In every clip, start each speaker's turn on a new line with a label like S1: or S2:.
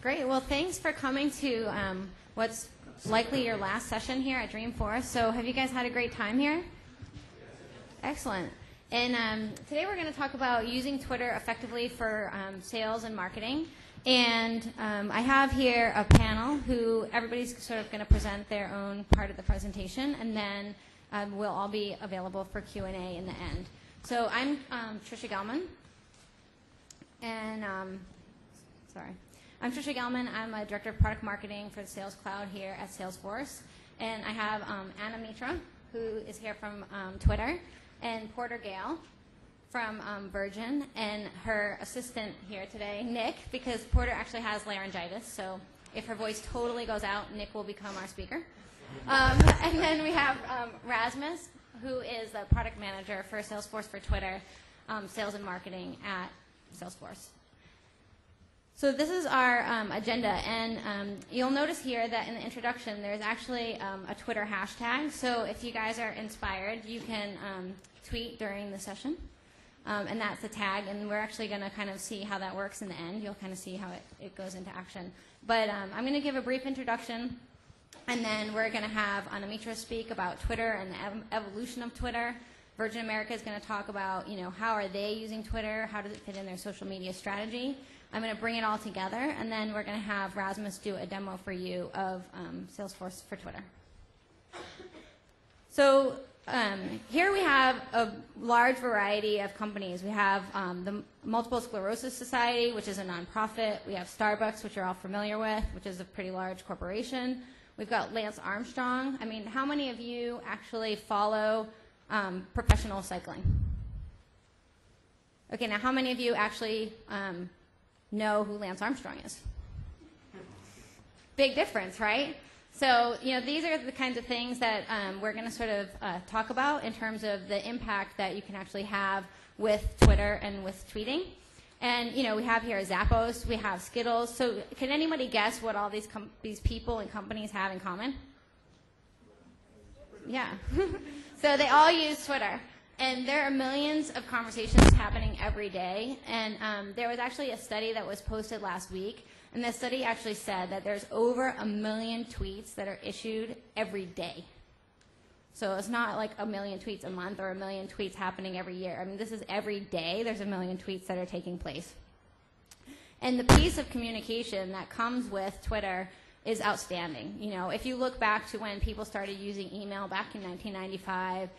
S1: Great. Well, thanks for coming to what's likely your last session here at Dreamforce. So have you guys had a great time here? Excellent. And today we're going to talk about using Twitter effectively for sales and marketing. And I have here a panel who everybody's sort of going to present their own part of the presentation, and then we'll all be available for Q&A in the end. So I'm Trisha Gelman, and I'm Trisha Gelman. I'm a Director of Product Marketing for the Sales Cloud here at Salesforce. And I have Anna Mitra, who is here from Twitter, and Porter Gale from Virgin, and her assistant here today, Nick, because Porter actually has laryngitis, so if her voice totally goes out, Nick will become our speaker. And then we have Rasmus, who is the product manager for Salesforce for Twitter, sales and marketing at Salesforce. So this is our agenda, and you'll notice here that in the introduction there's actually a Twitter hashtag. So if you guys are inspired, you can tweet during the session, and that's the tag, and we're actually going to kind of see how that works in the end. You'll kind of see how it goes into action. But I'm going to give a brief introduction, and then we're going to have Anna Mitra speak about Twitter and the evolution of Twitter. Virgin America is going to talk about, how are they using Twitter, how does it fit in their social media strategy. I'm going to bring it all together, and then we're going to have Rasmus do a demo for you of Salesforce for Twitter. So here we have a large variety of companies. We have the Multiple Sclerosis Society, which is a nonprofit. We have Starbucks, which you're all familiar with, which is a pretty large corporation. We've got Lance Armstrong. I mean, how many of you actually follow professional cycling? Okay, now how many of you actually know who Lance Armstrong is? Big difference, right? So, these are the kinds of things that we're going to sort of talk about in terms of the impact that you can actually have with Twitter and with tweeting. And, we have here Zappos, we have Skittles. So can anybody guess what all these people and companies have in common? Yeah. So they all use Twitter. And there are millions of conversations happening every day. And there was actually a study that was posted last week. And the study actually said that there's over 1 million tweets that are issued every day. So it's not like 1 million tweets a month or 1 million tweets happening every year. I mean, this is every day there's 1 million tweets that are taking place. And the piece of communication that comes with Twitter is outstanding. If you look back to when people started using email back in 1995,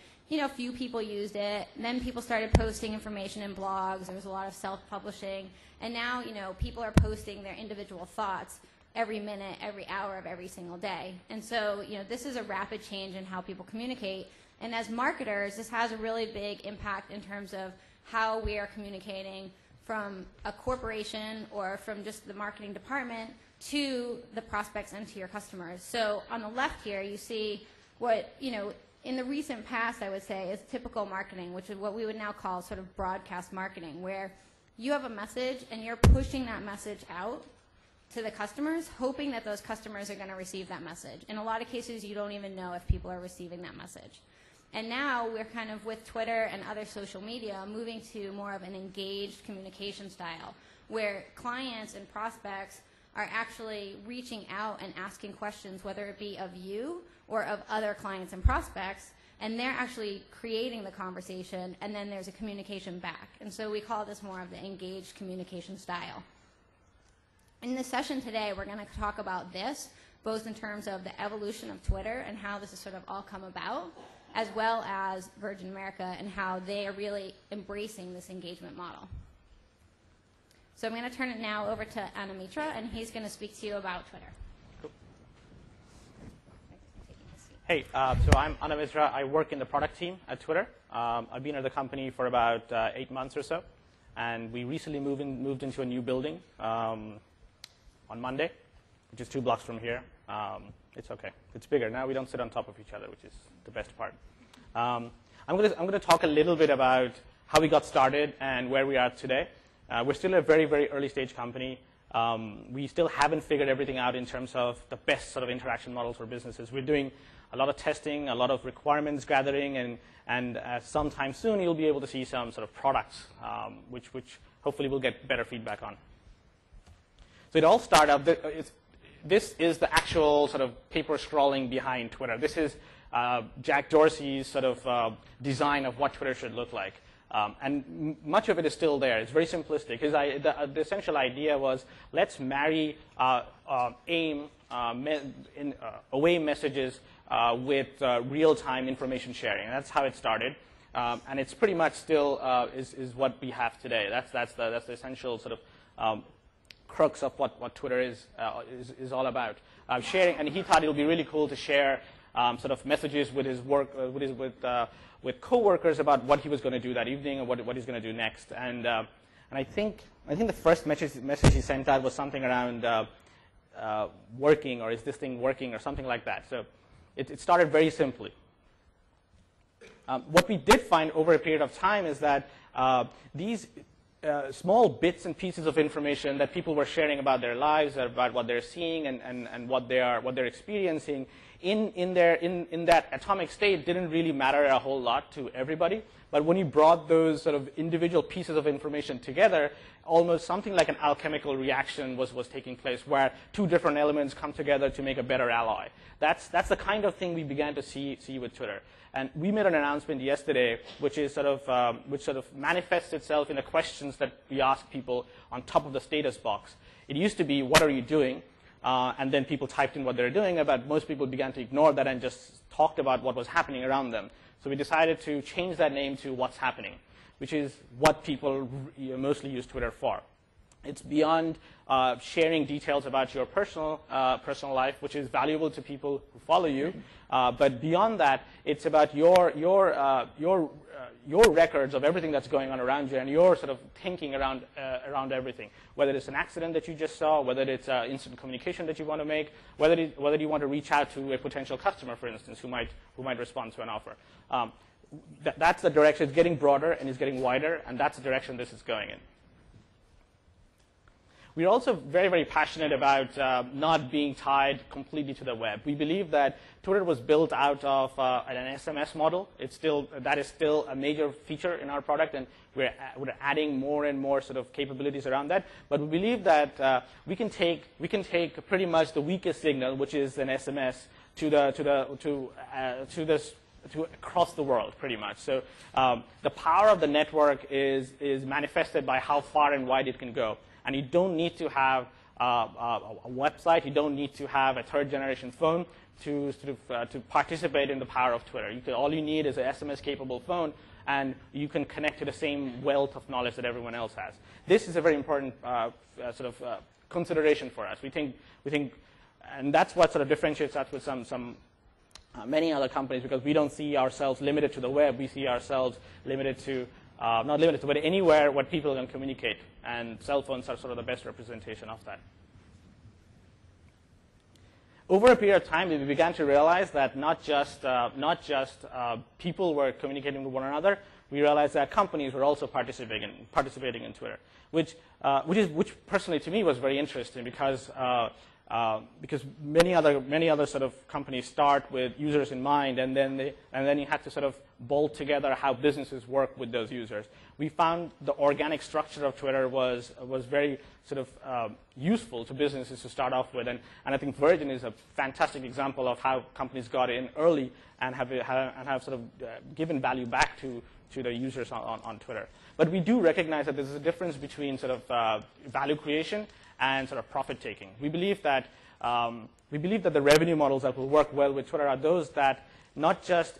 S1: few people used it. Then people started posting information in blogs. There was a lot of self-publishing. And now, people are posting their individual thoughts every minute, every hour of every single day. And so, this is a rapid change in how people communicate. And as marketers, this has a really big impact in terms of how we are communicating from a corporation or from just the marketing department to the prospects and to your customers. So on the left here, you see what, in the recent past, I would say, is typical marketing, which is what we would now call sort of broadcast marketing, where you have a message and you're pushing that message out to the customers, hoping that those customers are going to receive that message. In a lot of cases, you don't even know if people are receiving that message. And now we're kind of, with Twitter and other social media, moving to more of an engaged communication style, where clients and prospects are actually reaching out and asking questions, whether it be of you or of other clients and prospects, and they're actually creating the conversation, and then there's a communication back. And so we call this more of the engaged communication style. In this session today, we're going to talk about this, both in terms of the evolution of Twitter and how this has sort of all come about, as well as Virgin America and how they are really embracing this engagement model. So I'm going to turn it now over to Anna Mitra, and he's going to speak to you about Twitter.
S2: Cool. Hey, so I'm Anna Mitra. I work in the product team at Twitter. I've been at the company for about 8 months or so, and we recently moved into a new building on Monday, which is 2 blocks from here. It's okay. It's bigger. Now we don't sit on top of each other, which is the best part. I'm going to talk a little bit about how we got started and where we are today. We're still a very, very early stage company. We still haven't figured everything out in terms of the best sort of interaction models for businesses. We're doing a lot of testing, a lot of requirements gathering, and sometime soon you'll be able to see some sort of products, which hopefully we'll get better feedback on. So it all started up. This is the actual sort of paper scrawling behind Twitter. This is Jack Dorsey's sort of design of what Twitter should look like. And much of it is still there. It's very simplistic. The essential idea was, let's marry AIM away messages with real-time information sharing. And that's how it started. And it's pretty much still is what we have today. That's the essential sort of crux of what Twitter is all about. Sharing, and he thought it would be really cool to share sort of messages with his work, with coworkers about what he was going to do that evening or what he's going to do next. And I think the first message he sent out was something around working, or is this thing working, or something like that. So it started very simply. What we did find over a period of time is that these small bits and pieces of information that people were sharing about their lives, about what they're seeing and what they're experiencing in that atomic state didn't really matter a whole lot to everybody. But when you brought those sort of individual pieces of information together, almost something like an alchemical reaction was taking place, where two different elements come together to make a better alloy. That's the kind of thing we began to see with Twitter. And we made an announcement yesterday, which sort of manifests itself in the questions that we ask people on top of the status box. It used to be, what are you doing? And then people typed in what they're doing, but most people began to ignore that and just talked about what was happening around them. So we decided to change that name to what's happening, which is what people mostly use Twitter for. It's beyond sharing details about your personal life, which is valuable to people who follow you. But beyond that, it's about your records of everything that's going on around you and your sort of thinking around everything. Whether it's an accident that you just saw, whether it's instant communication that you want to make, whether you want to reach out to a potential customer, for instance, who might respond to an offer. That's the direction. It's getting broader and it's getting wider, and that's the direction this is going in. We're also very, very passionate about not being tied completely to the web. We believe that Twitter was built out of an SMS model. That is still a major feature in our product, and we're adding more and more sort of capabilities around that. But we believe that we can take pretty much the weakest signal, which is an SMS, to across the world, pretty much. So the power of the network is manifested by how far and wide it can go. And you don't need to have a website. You don't need to have a third-generation phone to participate in the power of Twitter. All you need is an SMS-capable phone, and you can connect to the same wealth of knowledge that everyone else has. This is a very important consideration for us. We think, and that's what sort of differentiates us with many other companies, because we don't see ourselves limited to the web. We see ourselves limited to not limited to, but anywhere where people can communicate, and cell phones are sort of the best representation of that. Over a period of time, we began to realize that not just people were communicating with one another. We realized that companies were also participating in Twitter, which personally to me was very interesting, because many other sort of companies start with users in mind, and then you have to sort of bolt together how businesses work with those users. We found the organic structure of Twitter was very sort of useful to businesses to start off with, and I think Virgin is a fantastic example of how companies got in early and have sort of given value back to the users on Twitter. But we do recognize that there's a difference between sort of value creation and sort of profit taking. We believe that the revenue models that will work well with Twitter are those that not just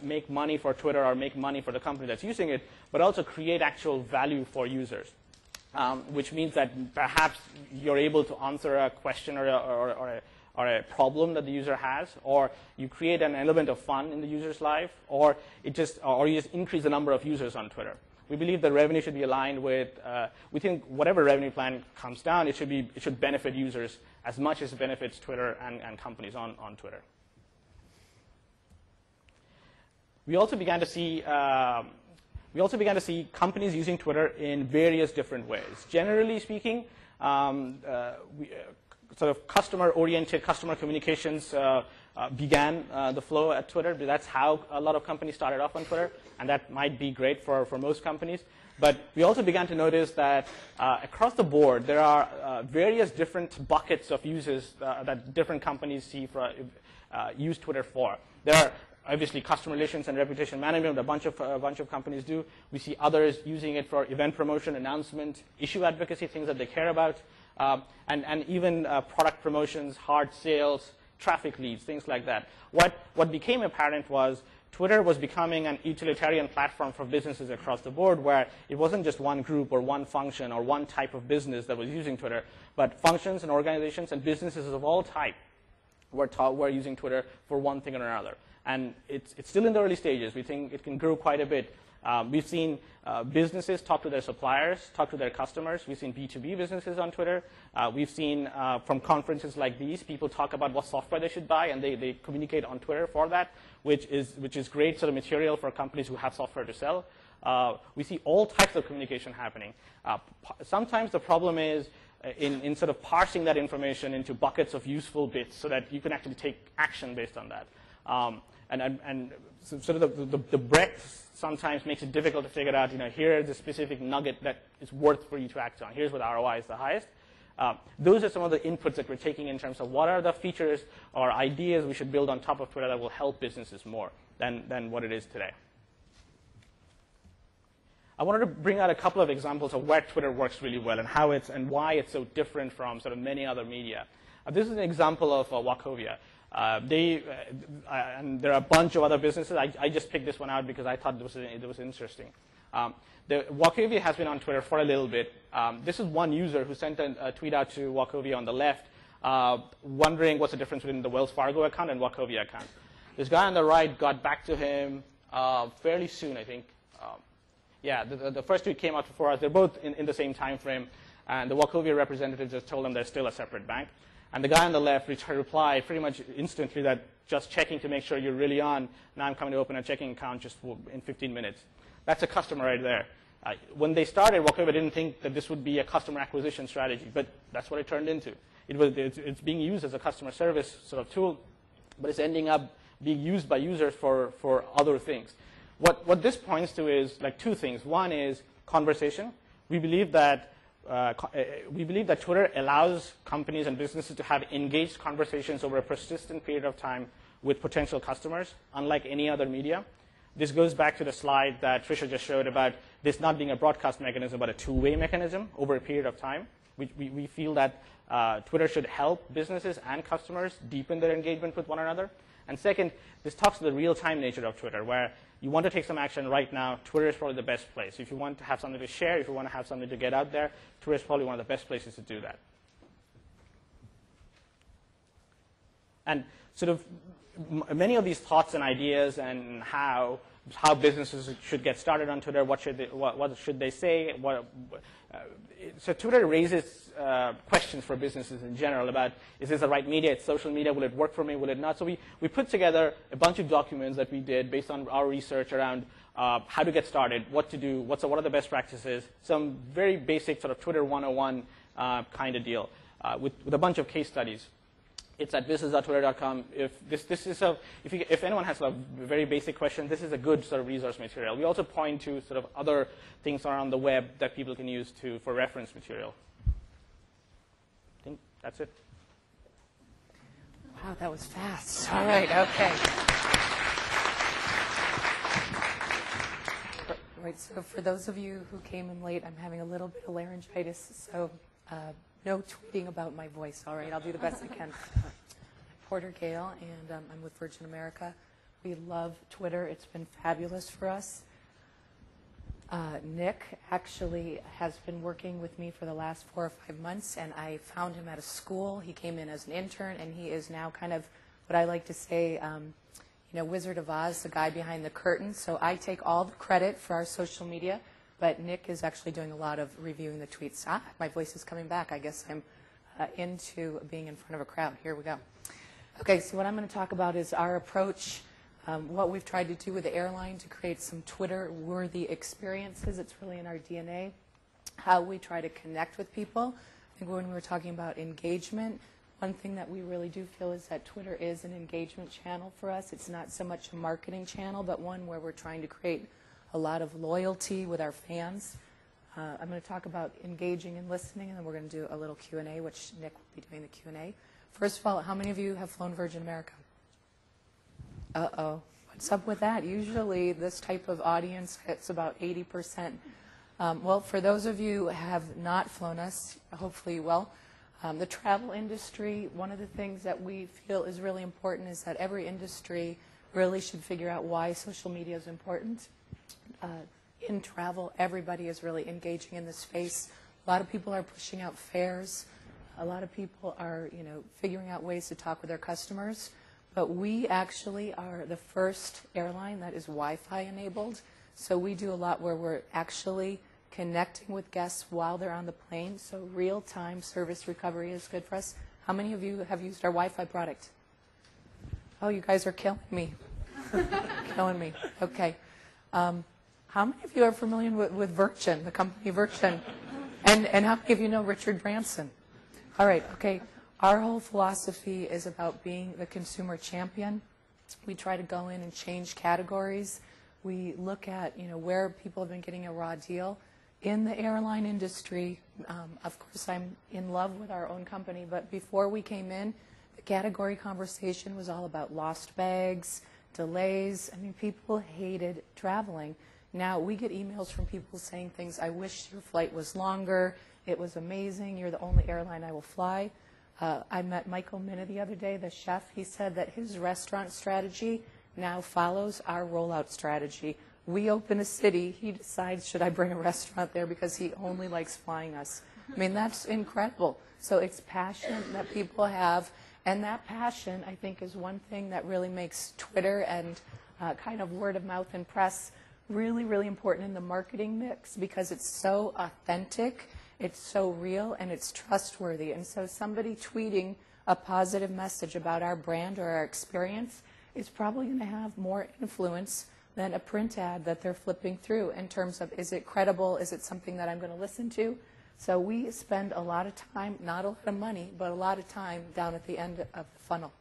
S2: make money for Twitter or make money for the company that's using it, but also create actual value for users, which means that perhaps you're able to answer a question or a problem that the user has, or you create an element of fun in the user's life, or you just increase the number of users on Twitter. We believe the revenue should be aligned with, we think whatever revenue plan comes down, it should benefit users as much as it benefits Twitter and companies on Twitter. We also began to see companies using Twitter in various different ways. Generally speaking, sort of customer-oriented customer communications began the flow at Twitter. That's how a lot of companies started off on Twitter, and that might be great for most companies. But we also began to notice that across the board, there are various different buckets of users that different companies use Twitter for. There are obviously customer relations and reputation management, a bunch of companies do. We see others using it for event promotion, announcement, issue advocacy, things that they care about, and even product promotions, hard sales, traffic leads, things like that. What became apparent was Twitter was becoming an utilitarian platform for businesses across the board, where it wasn't just one group or one function or one type of business that was using Twitter, but functions and organizations and businesses of all type were using Twitter for one thing or another. And it's still in the early stages. We think it can grow quite a bit. We've seen businesses talk to their suppliers, talk to their customers. We've seen B2B businesses on Twitter. We've seen from conferences like these, people talk about what software they should buy, and they communicate on Twitter for that, which is great sort of material for companies who have software to sell. We see all types of communication happening. Sometimes the problem is in sort of parsing that information into buckets of useful bits so that you can actually take action based on that. And so sort of the breadth sometimes makes it difficult to figure out, here's the specific nugget that is worth for you to act on. Here's what ROI is the highest. Those are some of the inputs that we're taking in terms of what are the features or ideas we should build on top of Twitter that will help businesses more than what it is today. I wanted to bring out a couple of examples of where Twitter works really well and why it's so different from sort of many other media. This is an example of Wachovia. And there are a bunch of other businesses. I just picked this one out because I thought it was interesting. Wachovia has been on Twitter for a little bit. This is one user who sent a tweet out to Wachovia on the left, wondering what's the difference between the Wells Fargo account and Wachovia account. This guy on the right got back to him fairly soon, I think. The first tweet came out for 4 hours. They're both in the same time frame, and the Wachovia representative just told them they're still a separate bank. And the guy on the left replied pretty much instantly that just checking to make sure you're really on. Now I'm coming to open a checking account just in 15 minutes. That's a customer right there. When they started, Wachovia didn't think that this would be a customer acquisition strategy, but that's what it turned into. It's being used as a customer service sort of tool, but it's ending up being used by users for other things. What this points to is like two things. One is conversation. We believe that Twitter allows companies and businesses to have engaged conversations over a persistent period of time with potential customers, unlike any other media. This goes back to the slide that Trisha just showed about this not being a broadcast mechanism, but a two-way mechanism over a period of time. We feel that Twitter should help businesses and customers deepen their engagement with one another. And second, this talks to the real-time nature of Twitter, where you want to take some action right now, Twitter is probably the best place. If you want to have something to share, if you want to have something to get out there, Twitter is probably one of the best places to do that. And sort of many of these thoughts and ideas and how businesses should get started on Twitter, what should they say, so Twitter raises questions for businesses in general about, is this the right media? It's social media. Will it work for me? Will it not? So we put together a bunch of documents that we did based on our research around how to get started, what to do, what are the best practices, some very basic sort of Twitter 101 kind of deal with a bunch of case studies. It's at business.twitter.com. If anyone has a very basic question, this is a good sort of resource material. We also point to sort of other things around the web that people can use for reference material. I think that's it.
S3: Wow, that was fast. All right, okay. Right, so for those of you who came in late, I'm having a little bit of laryngitis, so no tweeting about my voice. All right, I'll do the best I can. Porter Gale, and I'm with Virgin America. We love Twitter. It's been fabulous for us. Nick actually has been working with me for the last 4 or 5 months, and I found him at a school. He came in as an intern, and he is now kind of what I like to say, Wizard of Oz, the guy behind the curtain. So I take all the credit for our social media, but Nick is actually doing a lot of reviewing the tweets. My voice is coming back. I guess I'm into being in front of a crowd. Here we go. Okay, so what I'm going to talk about is our approach, what we've tried to do with the airline to create some Twitter-worthy experiences. It's really in our DNA. How we try to connect with people. I think when we were talking about engagement, one thing that we really do feel is that Twitter is an engagement channel for us. It's not so much a marketing channel, but one where we're trying to create a lot of loyalty with our fans. I'm going to talk about engaging and listening, and then we're going to do a little Q&A, which Nick will be doing the Q&A. First of all, how many of you have flown Virgin America? Uh-oh. What's up with that? Usually this type of audience hits about 80%. Well, for those of you who have not flown us, hopefully you will. The travel industry, one of the things that we feel is really important is that every industry really should figure out why social media is important. In travel, everybody is really engaging in this space. A lot of people are pushing out fares. A lot of people are, figuring out ways to talk with their customers. But we actually are the first airline that is Wi-Fi enabled. So we do a lot where we're actually connecting with guests while they're on the plane. So real-time service recovery is good for us. How many of you have used our Wi-Fi product? Oh, you guys are killing me. Killing me. Okay. How many of you are familiar with Virgin, the company Virgin? And how many of you know Richard Branson? All right, okay. Our whole philosophy is about being the consumer champion. We try to go in and change categories. We look at, where people have been getting a raw deal. In the airline industry, of course, I'm in love with our own company, but before we came in, the category conversation was all about lost bags, delays. I mean, people hated traveling. Now we get emails from people saying things, I wish your flight was longer, it was amazing, you're the only airline I will fly. I met Michael Minna the other day, the chef. He said that his restaurant strategy now follows our rollout strategy. We open a city, he decides, should I bring a restaurant there because he only likes flying us. I mean, that's incredible. So it's passion that people have, and that passion, I think, is one thing that really makes Twitter and kind of word of mouth and press really, really important in the marketing mix because it's so authentic, it's so real, and it's trustworthy. And so somebody tweeting a positive message about our brand or our experience is probably going to have more influence than a print ad that they're flipping through in terms of, is it credible, is it something that I'm going to listen to? So we spend a lot of time, not a lot of money, but a lot of time down at the end of the funnel.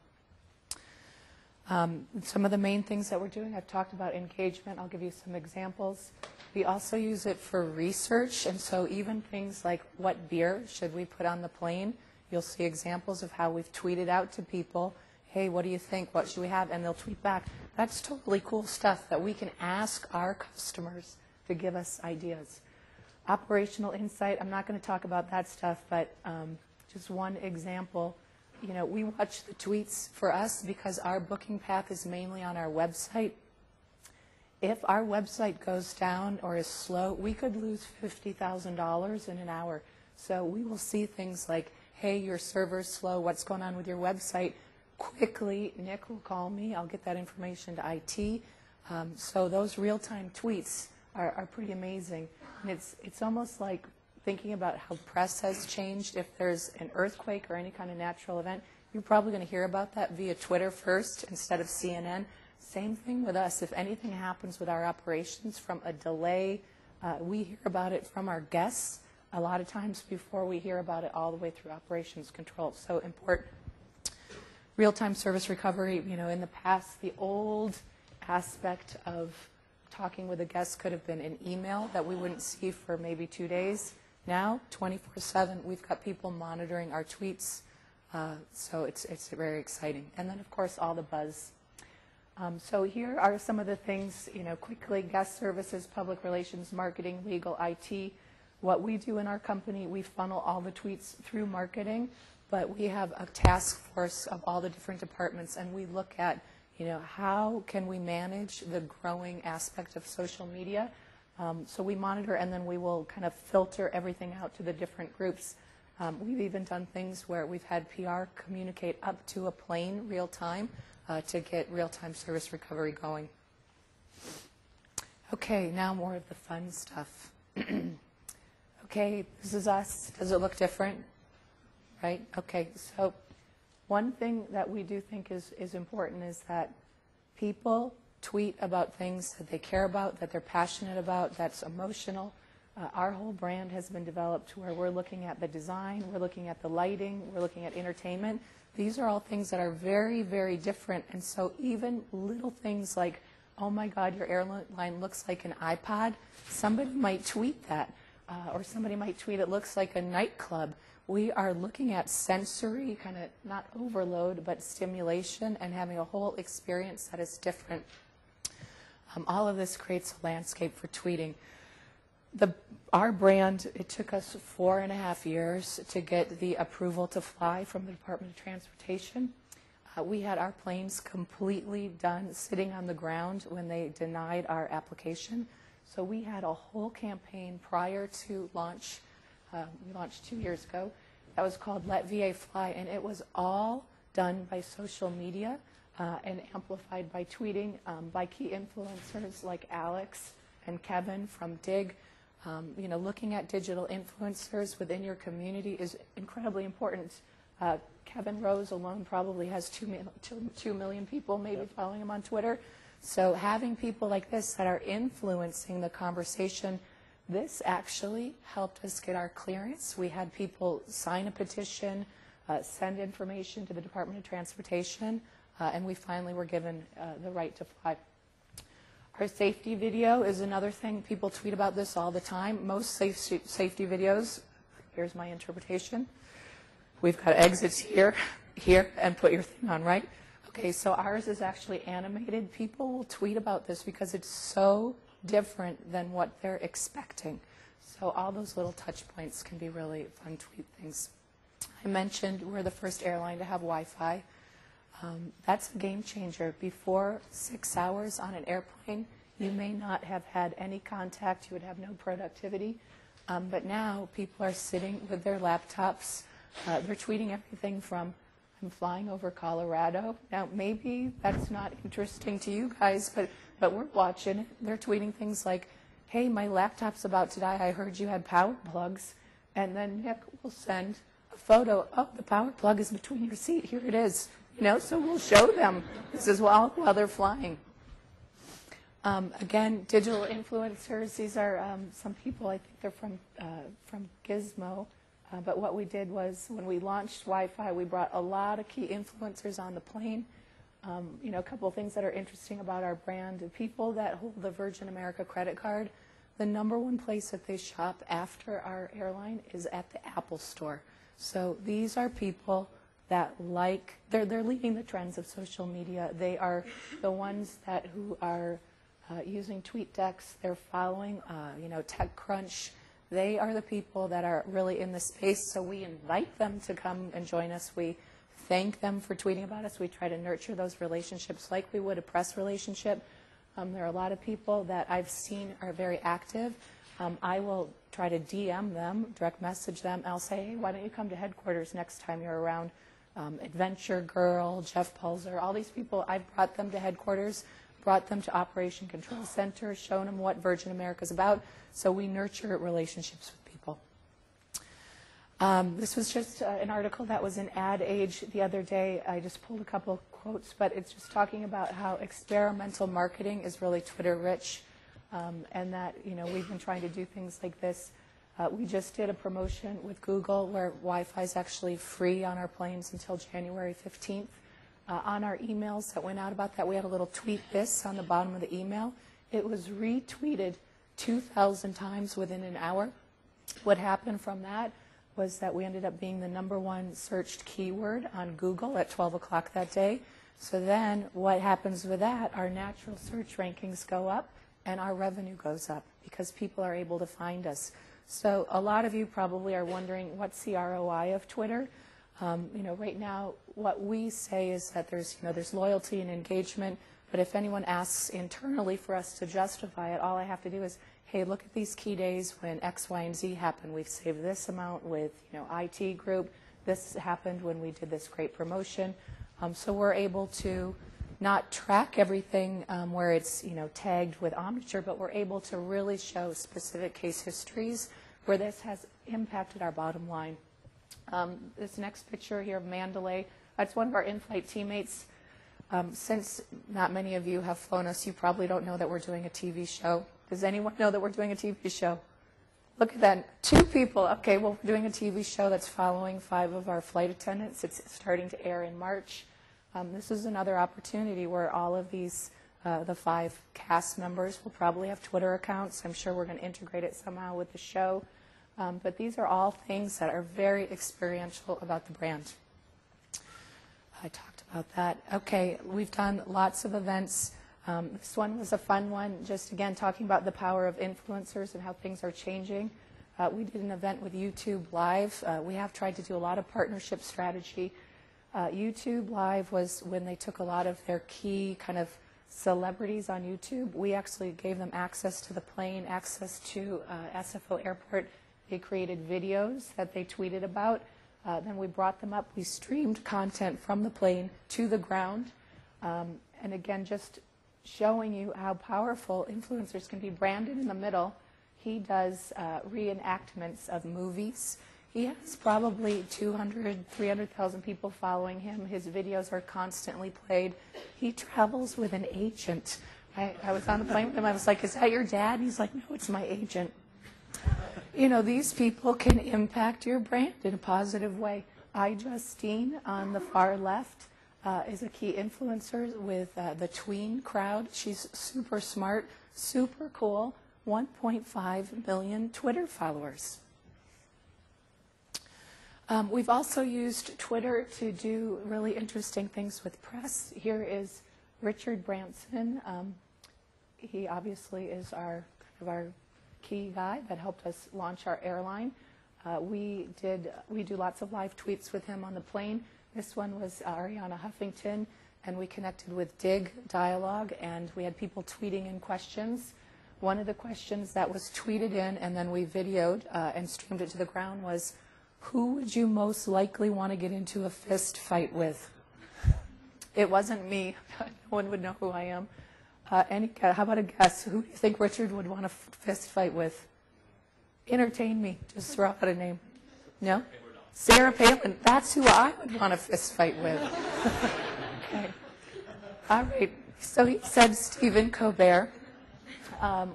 S3: Some of the main things that we're doing, I've talked about engagement. I'll give you some examples. We also use it for research, and so even things like what beer should we put on the plane, you'll see examples of how we've tweeted out to people, hey, what do you think, what should we have, and they'll tweet back. That's totally cool stuff that we can ask our customers to give us ideas. Operational insight, I'm not going to talk about that stuff, but just one example. We watch the tweets for us because our booking path is mainly on our website. If our website goes down or is slow, we could lose $50,000 in an hour. So we will see things like, hey, your server's slow, what's going on with your website? Quickly, Nick will call me, I'll get that information to IT. So those real-time tweets are pretty amazing. And it's almost like thinking about how press has changed. If there's an earthquake or any kind of natural event, you're probably going to hear about that via Twitter first instead of CNN. Same thing with us. If anything happens with our operations from a delay, we hear about it from our guests a lot of times before we hear about it all the way through operations control. So important. Real-time service recovery, in the past, the old aspect of talking with a guest could have been an email that we wouldn't see for maybe 2 days. Now, 24/7, we've got people monitoring our tweets, so it's very exciting. And then, of course, all the buzz. So here are some of the things, quickly, guest services, public relations, marketing, legal, IT. What we do in our company, we funnel all the tweets through marketing, but we have a task force of all the different departments, and we look at, how can we manage the growing aspect of social media. So we monitor, and then we will kind of filter everything out to the different groups. We've even done things where we've had PR communicate up to a plane real time to get real-time service recovery going. Okay, now more of the fun stuff. Okay, this is us. Does it look different? Right? Okay, so one thing that we do think is important is that people tweet about things that they care about, that they're passionate about, that's emotional. Our whole brand has been developed to where we're looking at the design, we're looking at the lighting, we're looking at entertainment. These are all things that are very, very different. And so even little things like, oh my God, your airline looks like an iPod, somebody might tweet that. or somebody might tweet, it looks like a nightclub. We are looking at sensory, kind of not overload, but stimulation and having a whole experience that is different. All of this creates a landscape for tweeting. Our brand, it took us 4.5 years to get the approval to fly from the Department of Transportation. We had our planes completely done sitting on the ground when they denied our application. So we had a whole campaign prior to launch. We launched 2 years ago. That was called Let VA Fly, and it was all done by social media and amplified by tweeting by key influencers like Alex and Kevin from Dig. Looking at digital influencers within your community is incredibly important. Kevin Rose alone probably has 2 million people maybe following him on Twitter. So having people like this that are influencing the conversation, this actually helped us get our clearance. We had people sign a petition, send information to the Department of Transportation, and we finally were given the right to fly. Our safety video is another thing. People tweet about this all the time. Most safety videos, here's my interpretation. We've got exits here, and put your thing on, right? Okay, so ours is actually animated. People will tweet about this because it's so different than what they're expecting. So all those little touch points can be really fun tweet things. I mentioned we're the first airline to have Wi-Fi. That's a game changer. Before 6 hours on an airplane, you may not have had any contact. You would have no productivity. But now people are sitting with their laptops. They're tweeting everything from, I'm flying over Colorado. Now, maybe that's not interesting to you guys, but we're watching it. They're tweeting things like, hey, my laptop's about to die. I heard you had power plugs. And then Nick will send a photo. Oh, the power plug is between your seat. Here it is. So we'll show them this as well while they're flying. Again, digital influencers. These are some people. I think they're from Gizmo. But what we did was when we launched Wi-Fi, we brought a lot of key influencers on the plane. A couple of things that are interesting about our brand. The people that hold the Virgin America credit card, the #1 place that they shop after our airline is at the Apple Store. So these are people that they're leading the trends of social media. They are the ones who are using TweetDecks. They're following, TechCrunch. They are the people that are really in the space, so we invite them to come and join us. We thank them for tweeting about us. We try to nurture those relationships like we would a press relationship. There are a lot of people that I've seen are very active. I will try to DM them, direct message them. I'll say, hey, why don't you come to headquarters next time you're around? Adventure Girl, Jeff Pulzer, all these people, I've brought them to headquarters, brought them to Operation Control Center, shown them what Virgin America is about. So we nurture relationships with people. This was just an article that was in Ad Age the other day. I just pulled a couple of quotes, but it's just talking about how experimental marketing is really Twitter rich, and that we've been trying to do things like this. We just did a promotion with Google where Wi-Fi is actually free on our planes until January 15th. On our emails that went out about that, we had a little tweet this on the bottom of the email. It was retweeted 2,000 times within an hour. What happened from that was that we ended up being the #1 searched keyword on Google at 12 o'clock that day. So then what happens with that, our natural search rankings go up and our revenue goes up because people are able to find us. So a lot of you probably are wondering, what's the ROI of Twitter? Right now, what we say is that there's loyalty and engagement, but if anyone asks internally for us to justify it, all I have to do is, hey, look at these key days when X, Y, and Z happened. We've saved this amount with IT group. This happened when we did this great promotion. So we're able to not track everything where it's tagged with Omniture, but we're able to really show specific case histories where this has impacted our bottom line. This next picture here of Mandalay, that's one of our in-flight teammates. Since not many of you have flown us, you probably don't know that we're doing a TV show. Does anyone know that we're doing a TV show? Look at that, 2 people. Okay, well, we're doing a TV show that's following 5 of our flight attendants. It's starting to air in March. This is another opportunity where all of these, the 5 cast members will probably have Twitter accounts. I'm sure we're going to integrate it somehow with the show. But these are all things that are very experiential about the brand. I talked about that. Okay, we've done lots of events. This one was a fun one, just again talking about the power of influencers and how things are changing. We did an event with YouTube Live. We have tried to do a lot of partnership strategy. YouTube Live was when they took a lot of their key kind of celebrities on YouTube. We actually gave them access to the plane, access to SFO Airport. They created videos that they tweeted about. Then we brought them up. We streamed content from the plane to the ground. And again, just showing you how powerful influencers can be. Brandon in the middle, he does reenactments of movies. He has probably 200, 300,000 people following him. His videos are constantly played. He travels with an agent. I was on the plane with him. I was like, is that your dad? And he's like, no, it's my agent. You know, these people can impact your brand in a positive way. iJustine on the far left is a key influencer with the tween crowd. She's super smart, super cool, 1.5 million Twitter followers. We've also used Twitter to do really interesting things with press. Here is Richard Branson. He obviously is our key guy that helped us launch our airline. We do lots of live tweets with him on the plane. This one was Ariana Huffington, and we connected with Dig Dialogue, and we had people tweeting in questions. One of the questions that was tweeted in and then we videoed and streamed it to the ground was, who would you most likely want to get into a fist fight with? It wasn't me. No one would know who I am. How about a guess? Who do you think Richard would want to fist fight with? Entertain me. Just throw out a name. No? Sarah Palin. That's who I would want to fist fight with. Okay. All right. So he said Stephen Colbert.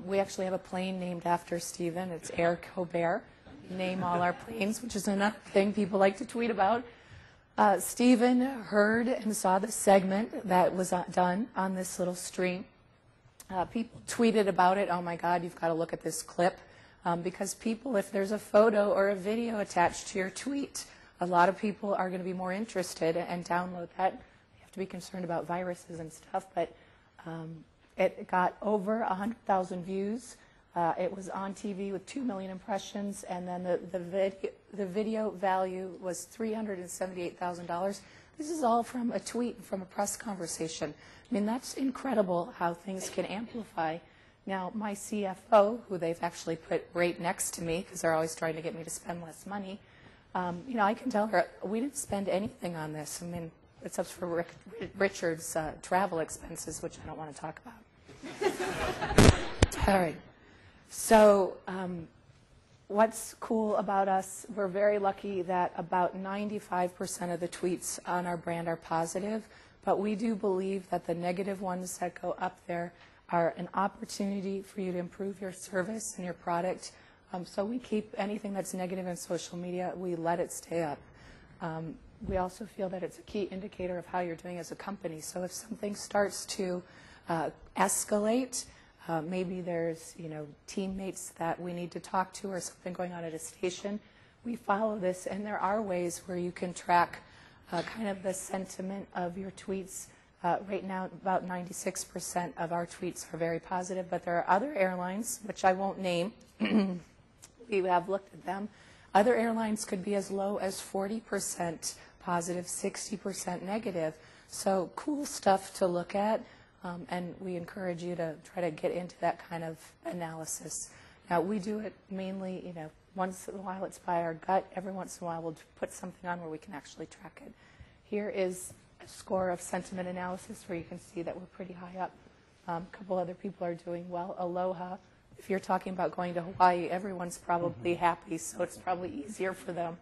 S3: We actually have a plane named after Stephen. It's Air Colbert. Name all our planes, which is another thing people like to tweet about. Stephen heard and saw the segment that was done on this little stream. People tweeted about it. Oh my God, you've got to look at this clip. Because people, if there's a photo or a video attached to your tweet, a lot of people are going to be more interested and download that. You have to be concerned about viruses and stuff, but it got over 100,000 views. It was on TV with 2 million impressions, and then the video value was $378,000. This is all from a tweet, from a press conversation. I mean, that's incredible how things can amplify. Now, my CFO, who they've actually put right next to me, because they're always trying to get me to spend less money, you know, I can tell her, we didn't spend anything on this. I mean, except for Richard's travel expenses, which I don't want to talk about. All right. So what's cool about us, we're very lucky that about 95% of the tweets on our brand are positive, but we do believe that the negative ones that go up there are an opportunity for you to improve your service and your product. So we keep anything that's negative in social media, we let it stay up. We also feel that it's a key indicator of how you're doing as a company. So if something starts to escalate, maybe there's, you know, teammates that we need to talk to or something going on at a station, we follow this, and there are ways where you can track kind of the sentiment of your tweets. Right now, about 96% of our tweets are very positive, but there are other airlines, which I won't name. We have looked at them. Other airlines could be as low as 40% positive, 60% negative. So cool stuff to look at. And we encourage you to try to get into that kind of analysis. Now, we do it mainly, you know, once in a while it's by our gut. Every once in a while we'll put something on where we can actually track it. Here is a score of sentiment analysis where you can see that we're pretty high up. A couple other people are doing well. Aloha. If you're talking about going to Hawaii, everyone's probably happy, so it's probably easier for them.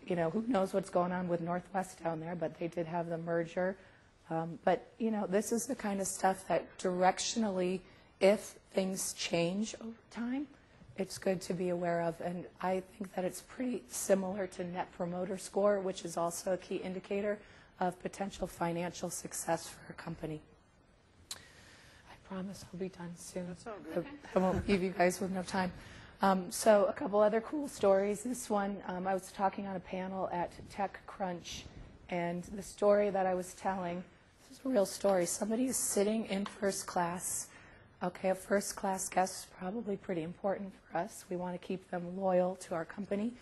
S3: You know, who knows what's going on with Northwest down there, but they did have the merger. But, you know, this is the kind of stuff that directionally, if things change over time, it's good to be aware of. And I think that it's pretty similar to Net Promoter Score, which is also a key indicator of potential financial success for a company. I promise I'll be done soon.
S2: That's all good.
S3: I won't leave you guys with no time. So a couple other cool stories. This one, I was talking on a panel at TechCrunch, and the story that I was telling, this is a real story. Somebody is sitting in first class. Okay, a first class guest is probably pretty important for us. We want to keep them loyal to our company.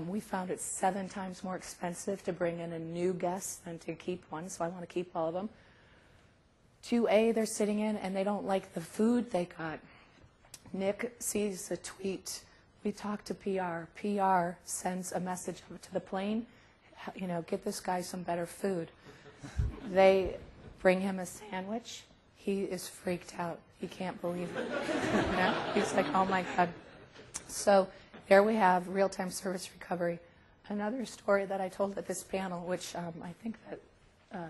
S3: We found it 7 times more expensive to bring in a new guest than to keep one, so I want to keep all of them. 2A, they're sitting in, and they don't like the food they got. Nick sees a tweet. We talk to PR. PR sends a message up to the plane, you know, get this guy some better food. They bring him a sandwich. He is freaked out. He can't believe it. You know? He's like, oh my God. So there we have real-time service recovery. Another story that I told at this panel, which I think that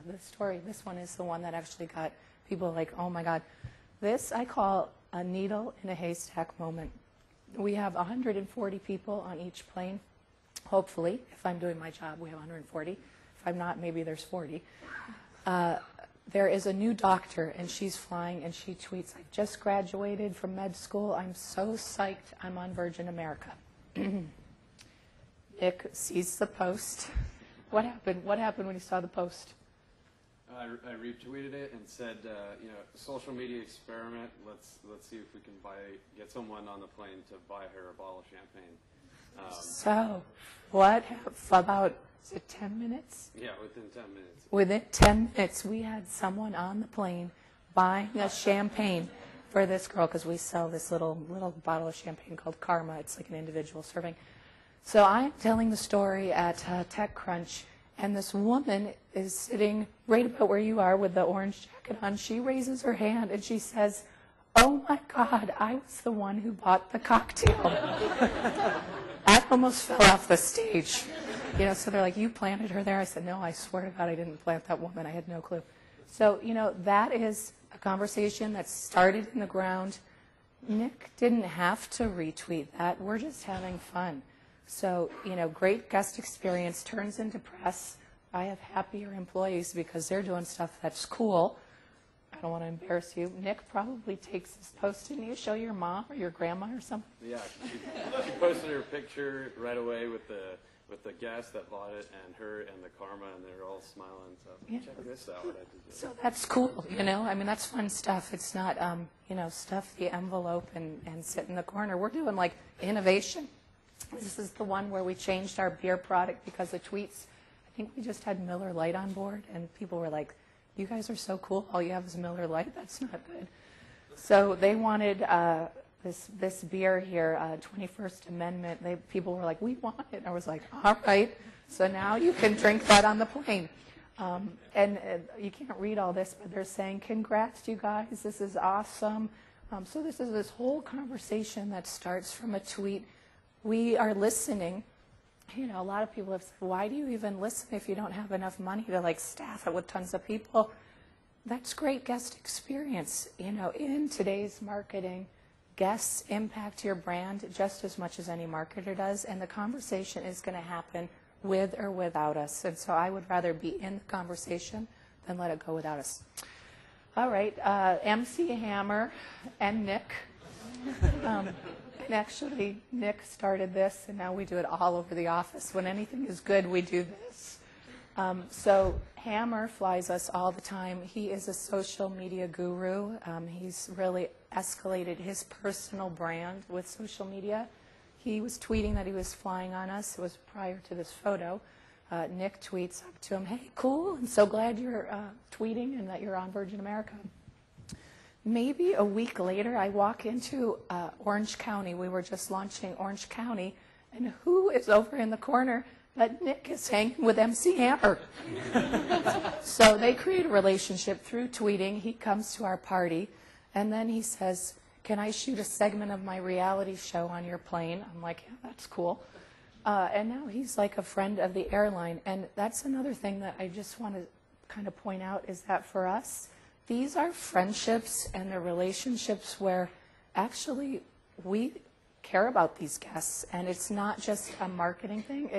S3: this one is the one that actually got people like, oh my God. This I call a needle in a haystack moment. We have 140 people on each plane. Hopefully, if I'm doing my job, we have 140. If I'm not, maybe there's 40. There is a new doctor, and she's flying, and she tweets, I just graduated from med school. I'm so psyched I'm on Virgin America. Nick sees the post. What happened? What happened when he saw the post?
S4: I retweeted it and said, you know, social media experiment. Let's see if we can get someone on the plane to buy her a bottle of champagne.
S3: So, what about, is it 10 minutes?
S4: Yeah, within 10 minutes.
S3: Within 10 minutes, we had someone on the plane buying a champagne for this girl, because we sell this little bottle of champagne called Karma. It's like an individual serving. So I'm telling the story at TechCrunch, and this woman is sitting right about where you are with the orange jacket on. She raises her hand and she says, oh my God, I was the one who bought the cocktail. I almost fell off the stage. You know, so they're like, you planted her there? I said, no, I swear to God, I didn't plant that woman. I had no clue. So, you know, that is a conversation that started in the ground. Nick didn't have to retweet that. We're just having fun. So, you know, great guest experience turns into press. I have happier employees because they're doing stuff that's cool. I don't want to embarrass you. Nick probably takes this post, didn't you show your mom or your grandma or something?
S4: Yeah, she posted her picture right away with the guest that bought it and her and the Karma, and they're all smiling. So
S3: Yeah.
S4: check this out. What I did.
S3: So that's cool, you know. I mean, that's fun stuff. It's not, you know, stuff the envelope and sit in the corner. We're doing, like, innovation. This is the one where we changed our beer product because of tweets. I think we just had Miller Lite on board, and people were like, you guys are so cool. All you have is Miller Lite. That's not good. So they wanted this beer here, 21st Amendment. People were like, we want it. And I was like, all right. So now you can drink that on the plane. And you can't read all this, but they're saying, congrats, you guys. This is awesome. So this is this whole conversation that starts from a tweet. We are listening. You know, a lot of people have said, why do you even listen if you don't have enough money to, like, staff it with tons of people? That's great guest experience. You know, in today's marketing, guests impact your brand just as much as any marketer does, and the conversation is going to happen with or without us. And so I would rather be in the conversation than let it go without us. All right, MC Hammer and Nick. And actually, Nick started this, and now we do it all over the office. When anything is good, we do this. So Hammer flies us all the time. He is a social media guru. He's really escalated his personal brand with social media. He was tweeting that he was flying on us. It was prior to this photo. Nick tweets up to him, hey, cool, I'm so glad you're tweeting and that you're on Virgin America. Maybe a week later, I walk into Orange County. We were just launching Orange County, and who is over in the corner but Nick is hanging with MC Hammer. So they create a relationship through tweeting. He comes to our party, and then he says, can I shoot a segment of my reality show on your plane? I'm like, yeah, that's cool. And now he's like a friend of the airline. And that's another thing that I just want to kind of point out is that for us, these are friendships and they're relationships where actually we care about these guests. And it's not just a marketing thing.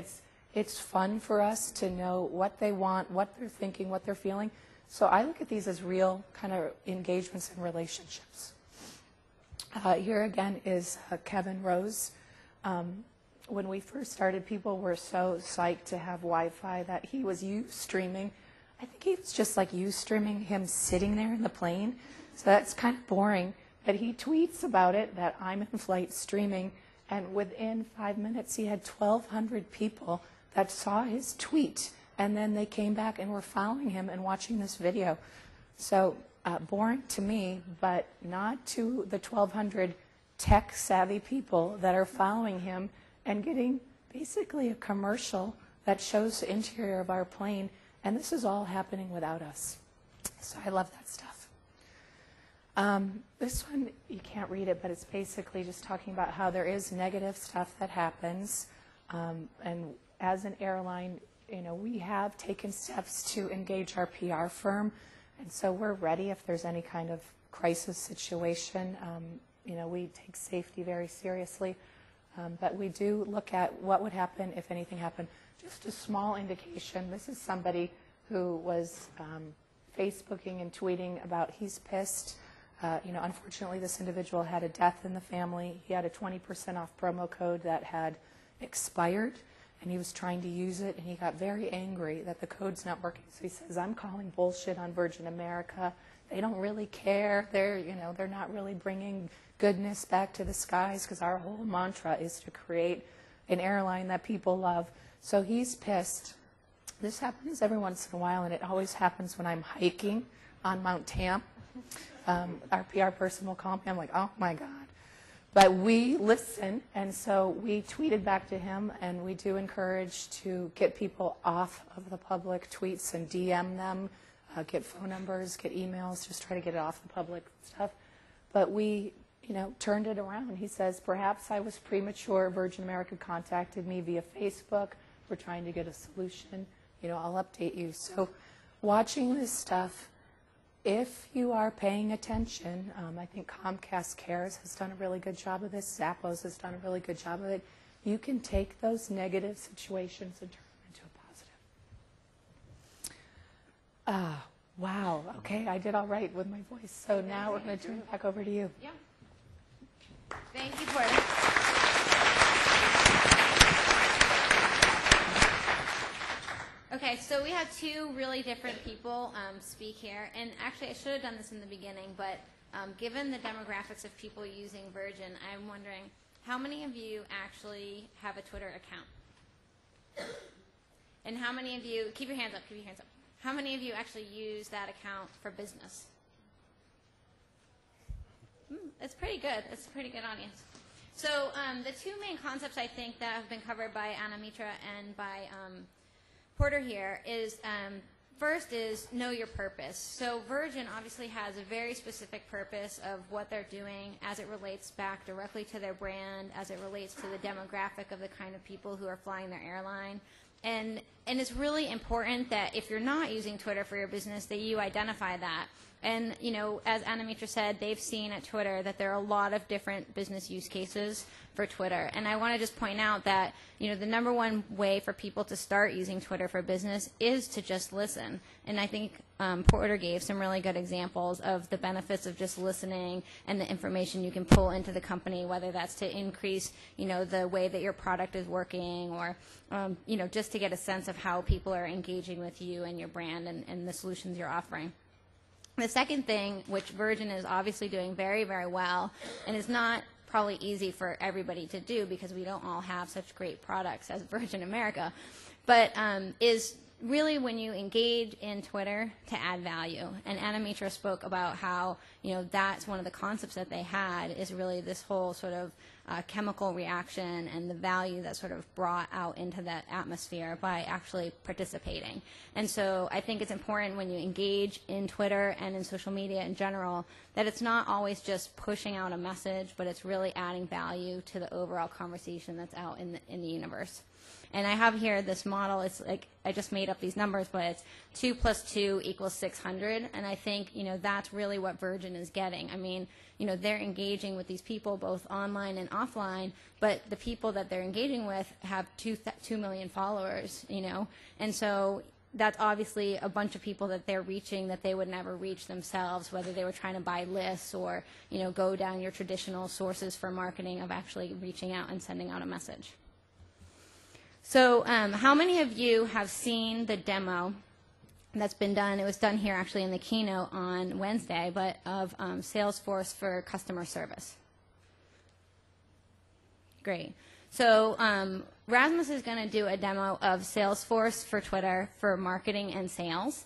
S3: It's fun for us to know what they want, what they're thinking, what they're feeling. So I look at these as real kind of engagements and relationships. Here again is Kevin Rose. When we first started, people were so psyched to have Wi-Fi that he was Ustreaming. I think he was just like Ustreaming him sitting there in the plane. So that's kind of boring. But he tweets about it, that I'm in flight streaming, and within 5 minutes he had 1,200 people that saw his tweet, and then they came back and were following him and watching this video. So boring to me, but not to the 1,200 tech-savvy people that are following him and getting basically a commercial that shows the interior of our plane, and this is all happening without us. So I love that stuff. This one, you can't read it, but it's basically just talking about how there is negative stuff that happens. And as an airline, we have taken steps to engage our PR firm. And so we're ready if there's any kind of crisis situation. We take safety very seriously. But we do look at what would happen if anything happened. Just a small indication. This is somebody who was Facebooking and tweeting about he's pissed. Unfortunately, this individual had a death in the family. He had a 20% off promo code that had expired, and he was trying to use it, and he got very angry that the code's not working. So he says, I'm calling bullshit on Virgin America. They don't really care. They're not really bringing goodness back to the skies, because our whole mantra is to create an airline that people love. So he's pissed. This happens every once in a while, and it always happens when I'm hiking on Mount Tamp. Our PR person will call me. I'm like, oh, my God. But we listen, and so we tweeted back to him, and we do encourage to get people off of the public tweets and DM them, get phone numbers, get emails, just try to get it off the public stuff. But we, turned it around. He says, perhaps I was premature. Virgin America contacted me via Facebook. We're trying to get a solution. I'll update you. So watching this stuff, if you are paying attention, I think Comcast Cares has done a really good job of this. Zappos has done a really good job of it. You can take those negative situations and turn them into a positive. Wow. Okay, I did all right with my voice. So now we're going to turn it back over to you.
S1: Yeah. Thank you, Porter. Okay, so we have two really different people speak here, and actually I should have done this in the beginning, but given the demographics of people using Virgin, I'm wondering how many of you actually have a Twitter account? And how many of you, keep your hands up, how many of you actually use that account for business? It's pretty good. It's a pretty good audience. So the two main concepts I think that have been covered by Anna Mitra and by Porter here is first is know your purpose. So Virgin obviously has a very specific purpose of what they're doing as it relates back directly to their brand, as it relates to the demographic of the kind of people who are flying their airline. And it's really important that if you're not using Twitter for your business, that you identify that. And, as Anna Mitra said, they've seen at Twitter that there are a lot of different business use cases for Twitter. And I want to just point out that, the number one way for people to start using Twitter for business is to just listen. And I think Porter gave some really good examples of the benefits of just listening and the information you can pull into the company, whether that's to increase, the way that your product is working or, just to get a sense of how people are engaging with you and your brand and the solutions you're offering. The second thing, which Virgin is obviously doing very, very well, and is not probably easy for everybody to do because we don't all have such great products as Virgin America, but is really when you engage in Twitter to add value. And Anna Mitra spoke about how, that's one of the concepts that they had is really this whole sort of chemical reaction and the value that's sort of brought out into that atmosphere by actually participating. And so I think it's important when you engage in Twitter and in social media in general that it's not always just pushing out a message, but it's really adding value to the overall conversation that's out in the universe. And I have here this model. It's like I just made up these numbers, but it's 2 + 2 = 600. And I think, that's really what Virgin is getting. I mean, they're engaging with these people both online and offline, but the people that they're engaging with have 2 million followers, And so that's obviously a bunch of people that they're reaching that they would never reach themselves, whether they were trying to buy lists or, go down your traditional sources for marketing of actually reaching out and sending out a message. So how many of you have seen the demo that's been done? It was done here actually in the keynote on Wednesday, but of Salesforce for customer service. Great. So Rasmus is going to do a demo of Salesforce for Twitter for marketing and sales.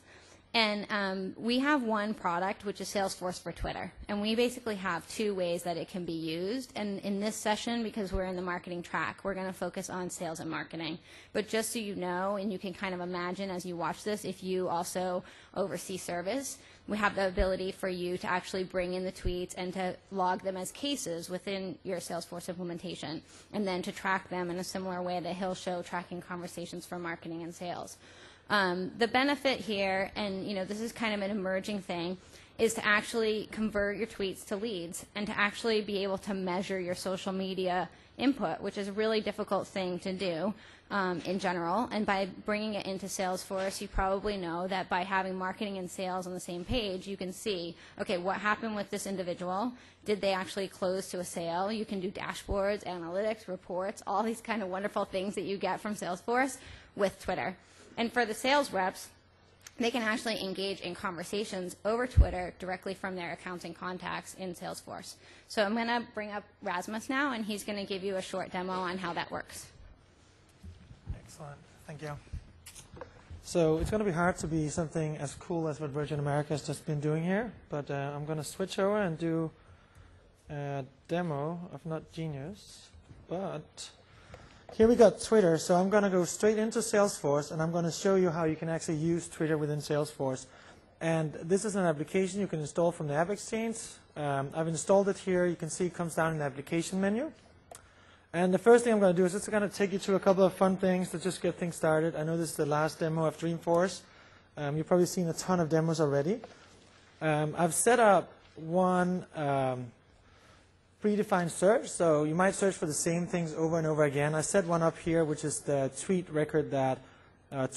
S1: And we have one product, which is Salesforce for Twitter. And we basically have two ways that it can be used. And in this session, because we're in the marketing track, we're going to focus on sales and marketing. But just so you know, and you can kind of imagine as you watch this, if you also oversee service, we have the ability for you to actually bring in the tweets and to log them as cases within your Salesforce implementation, and then to track them in a similar way that he'll show tracking conversations for marketing and sales. The benefit here, and this is kind of an emerging thing, is to actually convert your tweets to leads and to actually be able to measure your social media input, which is a really difficult thing to do in general. And by bringing it into Salesforce, you probably know that by having marketing and sales on the same page, you can see, okay, what happened with this individual? Did they actually close to a sale? You can do dashboards, analytics, reports, all these kind of wonderful things that you get from Salesforce with Twitter. And for the sales reps, they can actually engage in conversations over Twitter directly from their accounting contacts in Salesforce. So I'm going to bring up Rasmus now, and he's going to give you a short demo on how that works.
S5: Excellent. Thank you. So it's going to be hard to be something as cool as what Virgin America has just been doing here, but I'm going to switch over and do a demo of not Genius, but here we got Twitter, so I'm going to go straight into Salesforce, and I'm going to show you how you can actually use Twitter within Salesforce. And this is an application you can install from the App Exchange. I've installed it here. You can see it comes down in the application menu. And the first thing I'm going to do is just going to take you through a couple of fun things to just get things started. I know this is the last demo of Dreamforce. You've probably seen a ton of demos already. I've set up one predefined search, so you might search for the same things over and over again. I set one up here, which is the tweet record that tag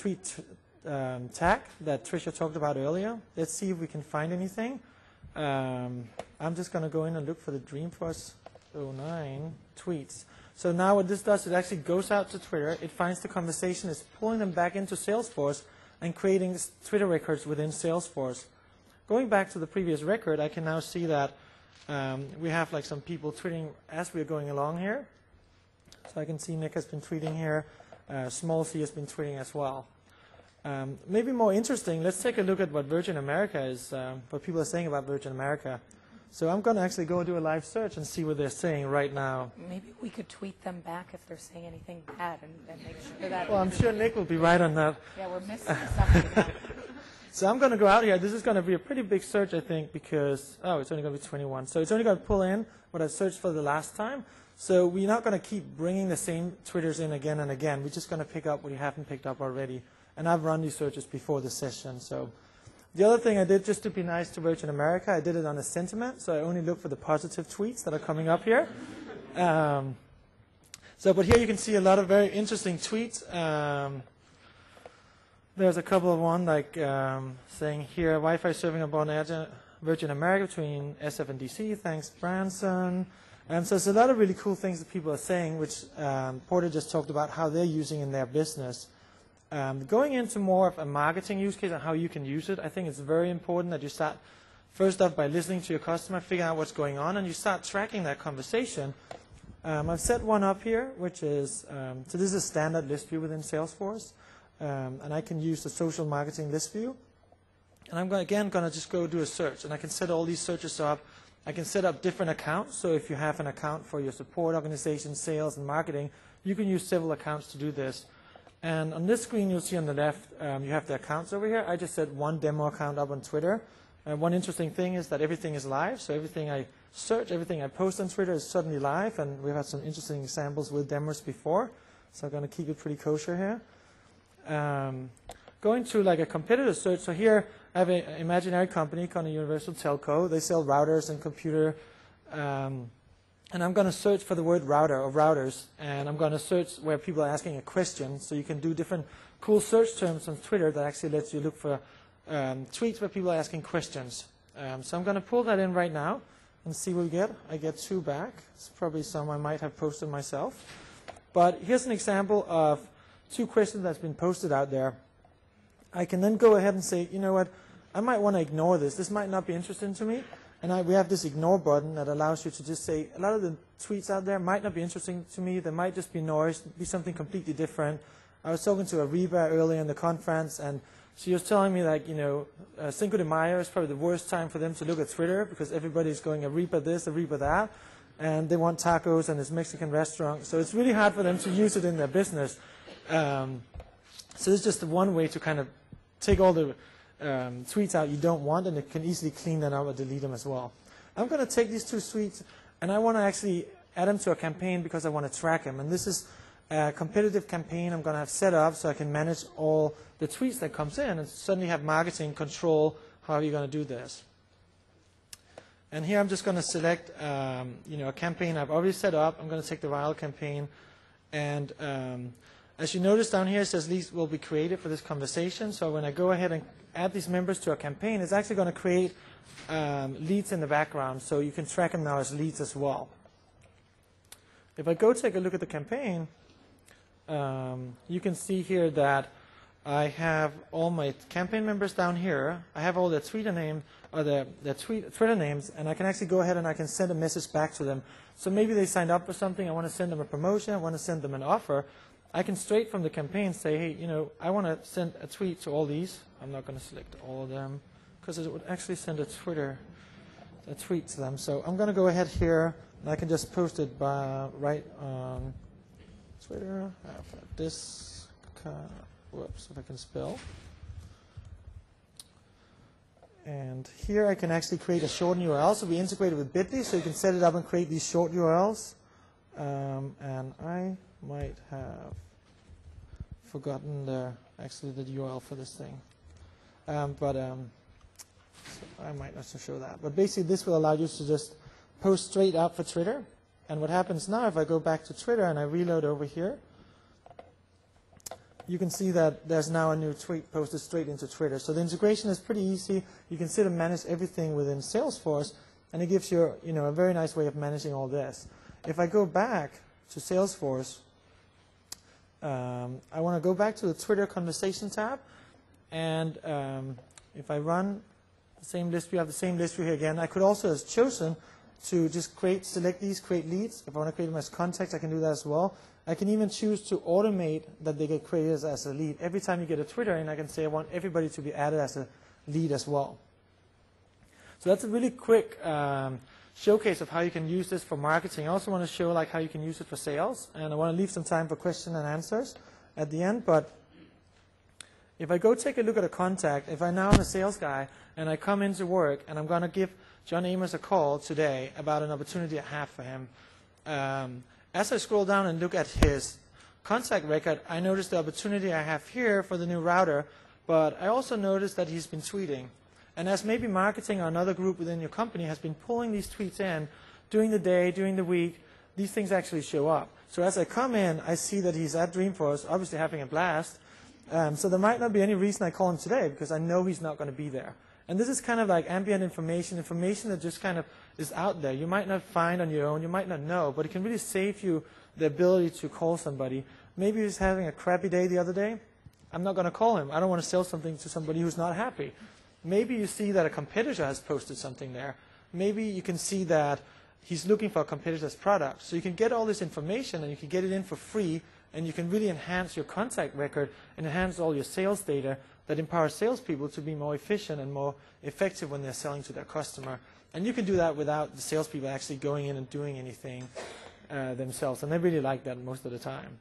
S5: that Tricia talked about earlier. Let's see if we can find anything. I'm just going to go in and look for the Dreamforce 09 tweets. So now what this does, it actually goes out to Twitter, it finds the conversation, it's pulling them back into Salesforce and creating Twitter records within Salesforce. Going back to the previous record, I can now see that we have like some people tweeting as we're going along here. So I can see Nick has been tweeting here. Small C has been tweeting as well. Maybe more interesting, let's take a look at what Virgin America is, what people are saying about Virgin America. So I'm going to actually go do a live search and see what they're saying right now.
S3: Maybe we could tweet them back if they're saying anything bad and make sure that...
S5: Well, I'm sure Nick will be right on that.
S3: Yeah, we're missing something.
S5: So I'm going to go out here. This is going to be a pretty big search, I think, because, it's only going to be 21. So it's only going to pull in what I searched for the last time. So we're not going to keep bringing the same Twitters in again and again. We're just going to pick up what you haven't picked up already. And I've run these searches before the session. So the other thing I did, just to be nice to Virgin America, I did it on a sentiment. So I only look for the positive tweets that are coming up here. But here you can see a lot of very interesting tweets. There's a couple of one like saying here, Wi-Fi serving aboard Virgin America between SF and DC. Thanks, Branson. So there's a lot of really cool things that people are saying, which Porter just talked about how they're using in their business. Going into more of a marketing use case and how you can use it, I think it's very important that you start first off by listening to your customer, figuring out what's going on, and you start tracking that conversation. I've set one up here, which is, so this is a standard list view within Salesforce. And I can use the social marketing list view. And I'm going to just go do a search. And I can set all these searches up. I can set up different accounts. So if you have an account for your support organization, sales, and marketing, you can use several accounts to do this. And on this screen, you'll see on the left, you have the accounts over here. I just set one demo account up on Twitter. One interesting thing is that everything is live. So everything I search, everything I post on Twitter is suddenly live. And we've had some interesting examples with demos before. So I'm going to keep it pretty kosher here. Going to like a competitor search. So here I have an imaginary company called Universal Telco. They sell routers and computer. And I'm going to search for the word router or routers. And I'm going to search where people are asking a question. So you can do different cool search terms on Twitter that actually lets you look for tweets where people are asking questions. So I'm going to pull that in right now and see what we get. I get 2 back. It's probably some I might have posted myself. But here's an example of 2 questions that's been posted out there. I can then go ahead and say, you know what, I might want to ignore this. This might not be interesting to me. And we have this ignore button that allows you to just say, a lot of the tweets out there might not be interesting to me. They might just be noise, be something completely different. I was talking to Ariba earlier in the conference, and she was telling me, like, you know, Cinco de Mayo is probably the worst time for them to look at Twitter because everybody's going Ariba this, Ariba that, and they want tacos and this Mexican restaurant. So it's really hard for them to use it in their business. So it's just one way to kind of take all the tweets out you don't want, and it can easily clean them out or delete them as well. I'm going to take these 2 tweets, and I want to actually add them to a campaign because I want to track them. And this is a competitive campaign I'm going to have set up so I can manage all the tweets that comes in and suddenly have marketing control how you're going to do this. And here I'm just going to select you know, a campaign I've already set up. I'm going to take the viral campaign, and as you notice down here, it says leads will be created for this conversation. So when I go ahead and add these members to a campaign, it's actually going to create leads in the background, so you can track them now as leads as well. If I go take a look at the campaign, you can see here that I have all my campaign members down here. I have all their Twitter name or their Twitter names, and I can actually go ahead and I can send a message back to them. So maybe they signed up for something. I want to send them a promotion. I want to send them an offer. I can straight from the campaign say, hey, you know, I want to send a tweet to all these. I'm not going to select all of them because it would actually send a tweet to them. So I'm going to go ahead here, and I can just post it right on Twitter. This, whoops, if I can spell. And here I can actually create a short URL. So we integrated with Bitly, so you can set it up and create these short URLs. And I might have forgotten the URL for this thing. So I might not show that. But basically this will allow you to just post straight up for Twitter. And what happens now, if I go back to Twitter and I reload over here, you can see that there's now a new tweet posted straight into Twitter. So the integration is pretty easy. You can sit and manage everything within Salesforce, and it gives you, you know, a very nice way of managing all this. If I go back to Salesforce, I want to go back to the Twitter conversation tab, and if I run the same list, we have the same list here again. I could also have chosen to just select these, create leads. If I want to create them as contacts, I can do that as well. I can even choose to automate that they get created as a lead. Every time you get a Twitter in, I can say I want everybody to be added as a lead as well. So that's a really quick showcase of how you can use this for marketing. I also want to show like how you can use it for sales, and I want to leave some time for question and answers at the end. But if I go take a look at a contact, if I now am a sales guy and I come into work and I'm going to give John Amos a call today about an opportunity I have for him, as I scroll down and look at his contact record, I notice the opportunity I have here for the new router, but I also notice that he's been tweeting. And as maybe marketing or another group within your company has been pulling these tweets in during the day, during the week, these things actually show up. So as I come in, I see that he's at Dreamforce, obviously having a blast. So there might not be any reason I call him today because I know he's not going to be there. And this is kind of like ambient information that just kind of is out there. You might not find on your own, you might not know, but it can really save you the ability to call somebody. Maybe he's having a crappy day the other day. I'm not going to call him. I don't want to sell something to somebody who's not happy. Maybe you see that a competitor has posted something there. Maybe you can see that he's looking for a competitor's product. So you can get all this information and you can get it in for free, and you can really enhance your contact record and enhance all your sales data that empowers salespeople to be more efficient and more effective when they're selling to their customer. And you can do that without the salespeople actually going in and doing anything themselves. And they really like that most of the time.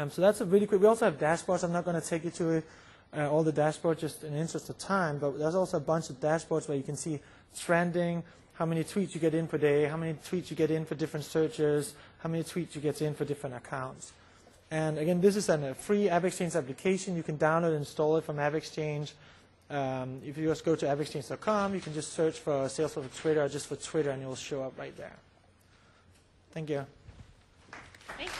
S5: So that's a really quick. We also have dashboards. I'm not going to take you to it, all the dashboards just in the interest of time, but there's also a bunch of dashboards where you can see trending, how many tweets you get in per day, how many tweets you get in for different searches, how many tweets you get in for different accounts. And again, this is a free AppExchange application. You can download and install it from AppExchange. If you just go to appexchange.com, you can just search for Salesforce for Twitter or just for Twitter, and it will show up right there. Thank you.
S1: Thanks,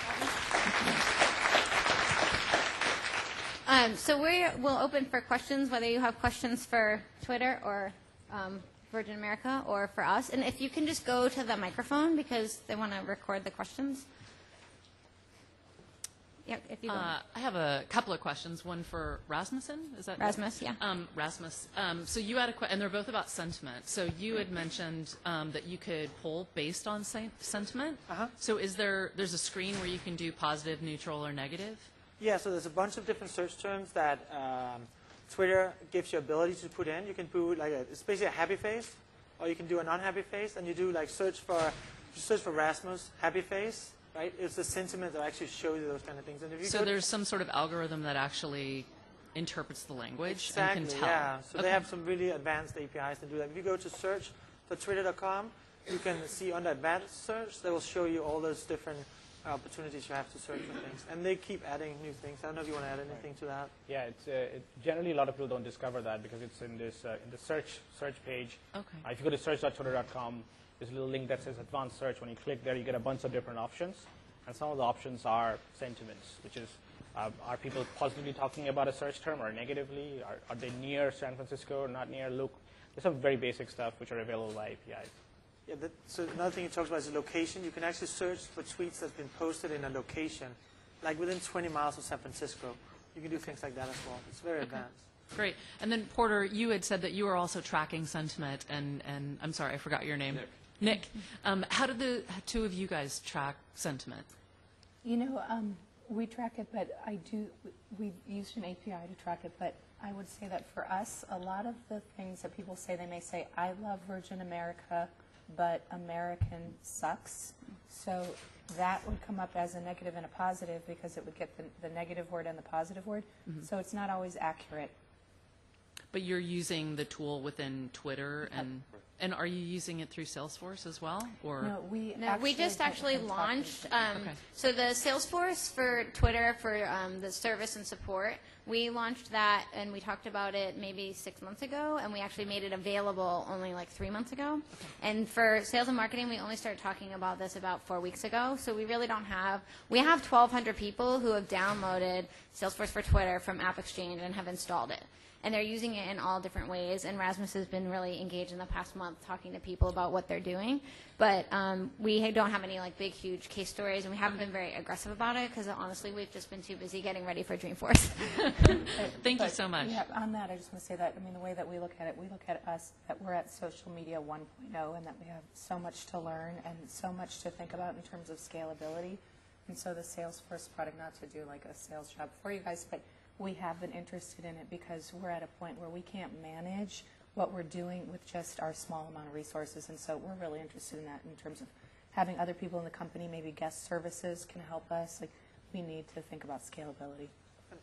S1: So we'll open for questions, whether you have questions for Twitter or Virgin America or for us. And if you can just go to the microphone because they want to record the questions. Yeah, if you go.
S6: I have a couple of questions. One for Rasmussen. Is that
S1: Rasmus, yeah.
S6: Rasmus. So you had and they're both about sentiment. So you had mentioned that you could poll based on sentiment. So there's a screen where you can do positive, neutral, or negative?
S5: Yeah, so there's a bunch of different search terms that Twitter gives you ability to put in. You can put it's basically a happy face, or you can do an unhappy face, and you do like search for Rasmus happy face. Right? It's the sentiment that actually shows you those kind of things. And if you
S6: so there's some sort of algorithm that actually interprets the language
S5: exactly,
S6: and can tell.
S5: Yeah. So they have some really advanced APIs to do that. If you go to search.twitter.com, you can see under advanced search, they will show you all those different opportunities you have to search for things. And they keep adding new things. I don't know if you want to add anything to that.
S2: Yeah, generally a lot of people don't discover that because it's in this in the search page.
S6: Okay.
S2: If you go to search.twitter.com, there's a little link that says advanced search. When you click there, you get a bunch of different options. And some of the options are sentiments, which is, are people positively talking about a search term or negatively? Are they near San Francisco or not near? Look, there's some very basic stuff which are available by APIs.
S5: Yeah, so another thing you talked about is location. You can actually search for tweets that's been posted in a location, like within 20 miles of San Francisco. You can do things like that as well. It's very advanced.
S6: Great. And then, Porter, you had said that you were also tracking sentiment, and I'm sorry, I forgot your name. Nick. How did the two of you guys track sentiment?
S3: You know, we track it, but we used an API to track it, but I would say that for us, a lot of the things that people say, they may say, I love Virgin America, but American sucks. So that would come up as a negative and a positive because it would get the negative word and the positive word. So it's not always accurate.
S6: But you're using the tool within Twitter, and are you using it through Salesforce as well? Or
S3: No,
S1: we just actually launched.
S6: Okay.
S1: So the Salesforce for Twitter for the service and support, we launched that and we talked about it maybe 6 months ago, and we actually made it available only like 3 months ago. And for sales and marketing, we only started talking about this about 4 weeks ago. So we really don't have. We have 1,200 people who have downloaded Salesforce for Twitter from AppExchange and have installed it. And they're using it in all different ways. And Rasmus has been really engaged in the past month talking to people about what they're doing. But we don't have any like big, huge case stories, and we haven't been very aggressive about it because honestly, we've just been too busy getting ready for Dreamforce.
S6: Thank you so much.
S3: Yeah, on that, I just want to say that, I mean, the way that we look at it, we look at us, that we're at social media 1.0, and that we have so much to learn and so much to think about in terms of scalability. And so the Salesforce product, not to do like a sales job for you guys, but we have been interested in it because we're at a point where we can't manage what we're doing with just our small amount of resources. And so we're really interested in that in terms of having other people in the company, maybe guest services can help us. Like, we need to think about scalability.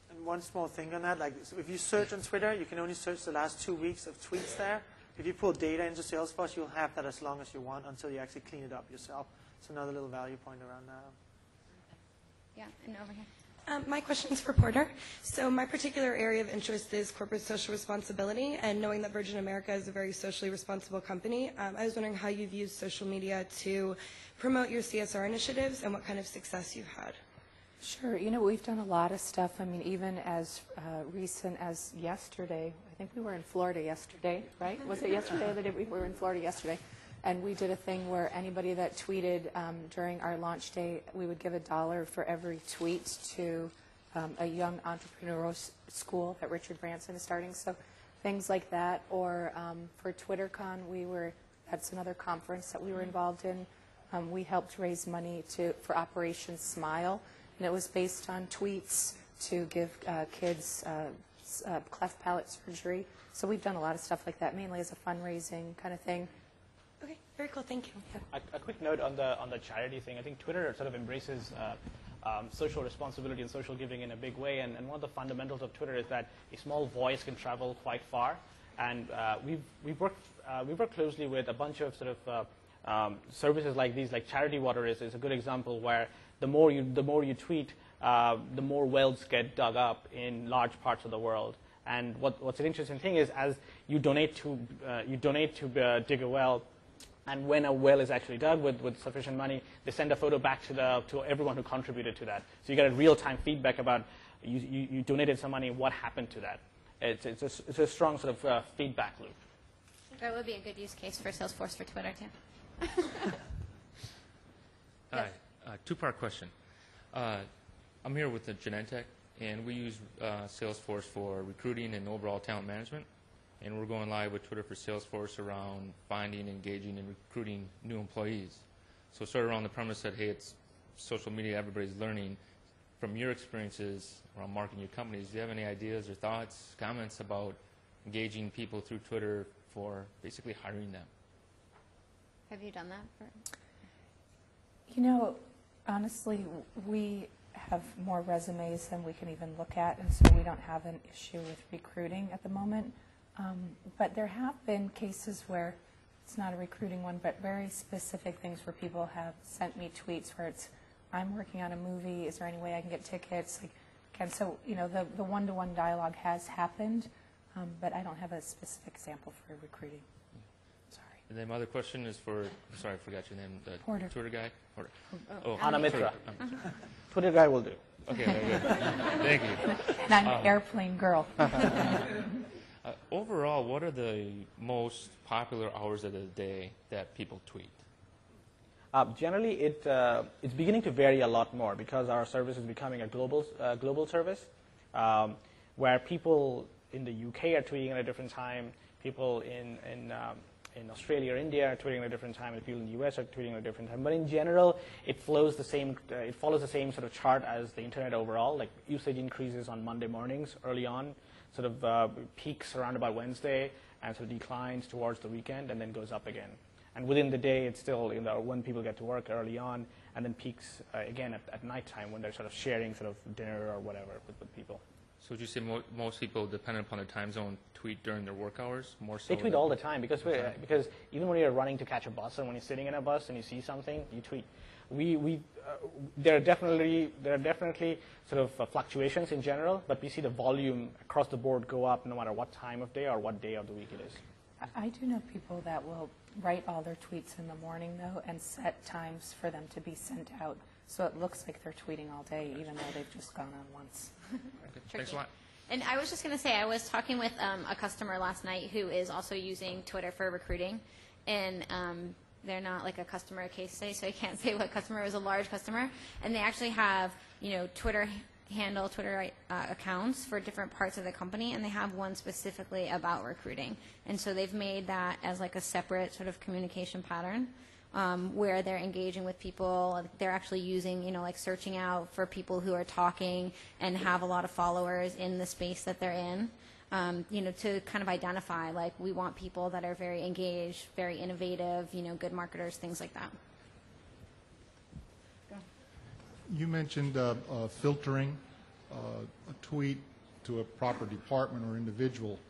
S5: And one small thing on that, like so if you search on Twitter, you can only search the last 2 weeks of tweets there. If you pull data into Salesforce, you'll have that as long as you want until you actually clean it up yourself. It's another little value point around that.
S1: Yeah, and over here.
S7: My question is for Porter. So my particular area of interest is corporate social responsibility, and knowing that Virgin America is a very socially responsible company, I was wondering how you've used social media to promote your CSR initiatives and what kind of success you've had.
S3: Sure. You know, we've done a lot of stuff. I mean, even as recent as yesterday, I think we were in Florida yesterday, right? Was it yesterday or the day we were in Florida yesterday? And we did a thing where anybody that tweeted during our launch day, we would give $1 for every tweet to a young entrepreneurial school that Richard Branson is starting. So things like that. Or for TwitterCon, that's another conference that we were involved in. We helped raise money for Operation Smile. And it was based on tweets to give kids cleft palate surgery. So we've done a lot of stuff like that, mainly as a fundraising kind of thing.
S7: Okay, very cool. Thank you.
S2: A quick note on the charity thing. I think Twitter sort of embraces social responsibility and social giving in a big way. And one of the fundamentals of Twitter is that a small voice can travel quite far. And we've worked closely with a bunch of sort of services like these, like Charity Water is a good example where the more you tweet, the more wells get dug up in large parts of the world. And what's an interesting thing is as you donate to dig a well. And when a well is actually dug with sufficient money, they send a photo back to everyone who contributed to that. So you get a real-time feedback about you donated some money. What happened to that? It's a strong sort of feedback loop.
S1: That would be a good use case for Salesforce for Twitter, too.
S8: Hi, two-part question. I'm here with the Genentech, and we use Salesforce for recruiting and overall talent management. And we're going live with Twitter for Salesforce around finding, engaging, and recruiting new employees. So sort of around the premise that, hey, it's social media, everybody's learning. From your experiences around marketing your companies, do you have any ideas or thoughts, comments about engaging people through Twitter for basically hiring them?
S1: Have you done that?
S3: You know, honestly, we have more resumes than we can even look at, and so we don't have an issue with recruiting at the moment. But there have been cases where it's not a recruiting one, but very specific things where people have sent me tweets where it's, I'm working on a movie, is there any way I can get tickets? Like, and so, you know, the one-to-one dialogue has happened, but I don't have a specific example for recruiting. Sorry.
S8: And then my other question is for, sorry, I forgot your name, the
S3: Porter.
S8: Twitter guy? Porter.
S3: Oh.
S2: Anna Mitra.
S8: sorry.
S2: Twitter guy will do.
S8: Okay, very good. Thank you.
S3: And I'm an airplane girl.
S8: Overall, what are the most popular hours of the day that people tweet?
S2: Generally, it's beginning to vary a lot more because our service is becoming a global service, where people in the UK are tweeting at a different time, people in Australia or India are tweeting at a different time, and people in the US are tweeting at a different time. But in general, it follows the same sort of chart as the internet overall. Like usage increases on Monday mornings early on, sort of peaks around about Wednesday, and sort of declines towards the weekend, and then goes up again. And within the day, it's still when people get to work early on, and then peaks again at nighttime when they're sort of sharing sort of dinner or whatever with people.
S8: So would you say most people, depending upon their time zone, tweet during their work hours more so?
S2: They tweet all the time because even when you're running to catch a bus or when you're sitting in a bus and you see something, you tweet. There are definitely sort of fluctuations in general, but we see the volume across the board go up no matter what time of day or what day of the week it is.
S3: I do know people that will write all their tweets in the morning, though, and set times for them to be sent out. So it looks like they're tweeting all day, even though they've just gone on once.
S8: Okay. Thanks a lot.
S1: And I was just going to say, I was talking with a customer last night who is also using Twitter for recruiting, and they're not like a customer case study, so I can't say what customer. It was a large customer, and they actually have, Twitter accounts for different parts of the company, and they have one specifically about recruiting. And so they've made that as like a separate sort of communication pattern where they're engaging with people. They're actually using, like searching out for people who are talking and have a lot of followers in the space that they're in, to kind of identify, like, we want people that are very engaged, very innovative, good marketers, things like that.
S9: You mentioned filtering a tweet to a proper department or individual.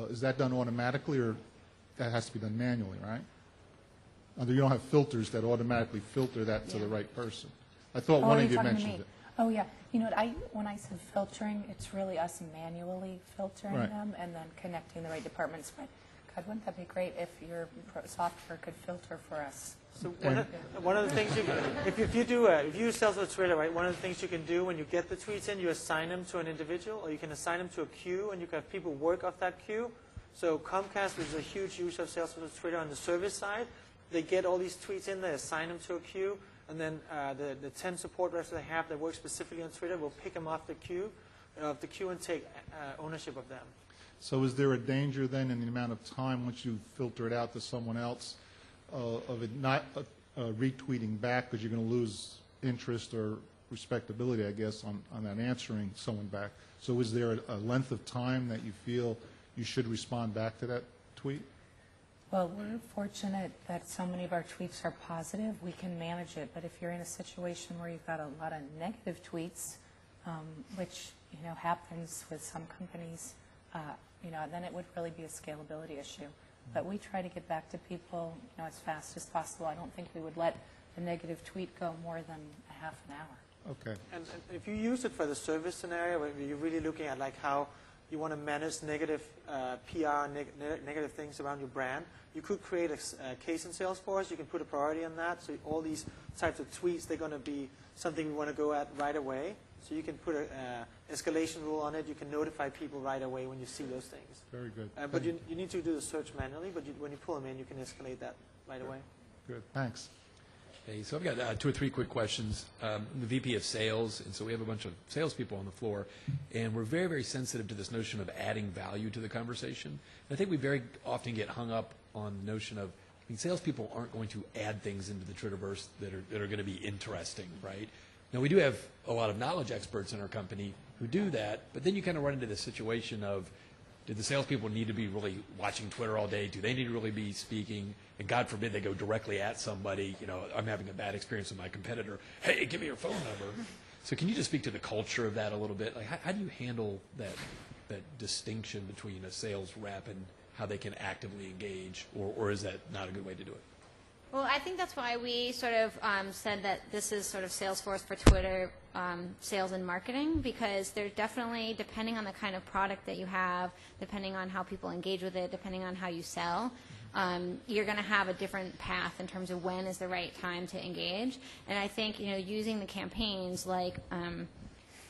S9: Is that done automatically, or that has to be done manually, right? You don't have filters that automatically filter that to the right person. I thought one of you mentioned it.
S3: Oh, yeah. You know what, when I said filtering, it's really us manually filtering them and then connecting the right departments. But, God, wouldn't that be great if your software could filter for us?
S5: So one of the things if you use Salesforce Twitter, right, one of the things you can do when you get the tweets in, you assign them to an individual, or you can assign them to a queue, and you can have people work off that queue. So Comcast, which is a huge user of Salesforce Twitter on the service side, they get all these tweets in, they assign them to a queue, and then the 10 support reps that they have that work specifically on Twitter will pick them off the queue and take ownership of them.
S9: So is there a danger then in the amount of time once you filter it out to someone else of it not retweeting back, because you're going to lose interest or respectability, I guess, on that answering someone back? So is there a length of time that you feel you should respond back to that tweet?
S3: Well, we're fortunate that so many of our tweets are positive. We can manage it. But if you're in a situation where you've got a lot of negative tweets, which happens with some companies, then it would really be a scalability issue. But we try to get back to people as fast as possible. I don't think we would let a negative tweet go more than a half an hour.
S9: Okay.
S5: And if you use it for the service scenario, where you're really looking at like how you want to manage negative PR, negative things around your brand, you could create a case in Salesforce. You can put a priority on that. So all these types of tweets, they're going to be something we want to go at right away. So you can put an escalation rule on it. You can notify people right away when you see those things.
S9: Very good.
S5: But you need to do the search manually, but when you pull them in, you can escalate that right away.
S9: Good, thanks.
S10: Hey, so I've got 2 or 3 quick questions. I'm the VP of Sales, and so we have a bunch of salespeople on the floor, and we're very, very sensitive to this notion of adding value to the conversation. And I think we very often get hung up on the notion of, I mean, salespeople aren't going to add things into the Twitterverse that are going to be interesting, right? Now, we do have a lot of knowledge experts in our company who do that, but then you kind of run into this situation of, did the salespeople need to be really watching Twitter all day? Do they need to really be speaking? And God forbid they go directly at somebody. You know, I'm having a bad experience with my competitor. Hey, give me your phone number. So can you just speak to the culture of that a little bit? Like, how do you handle that distinction between a sales rep and how they can actively engage, or is that not a good way to do it?
S1: Well, I think that's why we sort of said that this is sort of Salesforce for Twitter sales and marketing, because they're definitely, depending on the kind of product that you have, depending on how people engage with it, depending on how you sell, you're going to have a different path in terms of when is the right time to engage. And I think, you know, using the campaigns like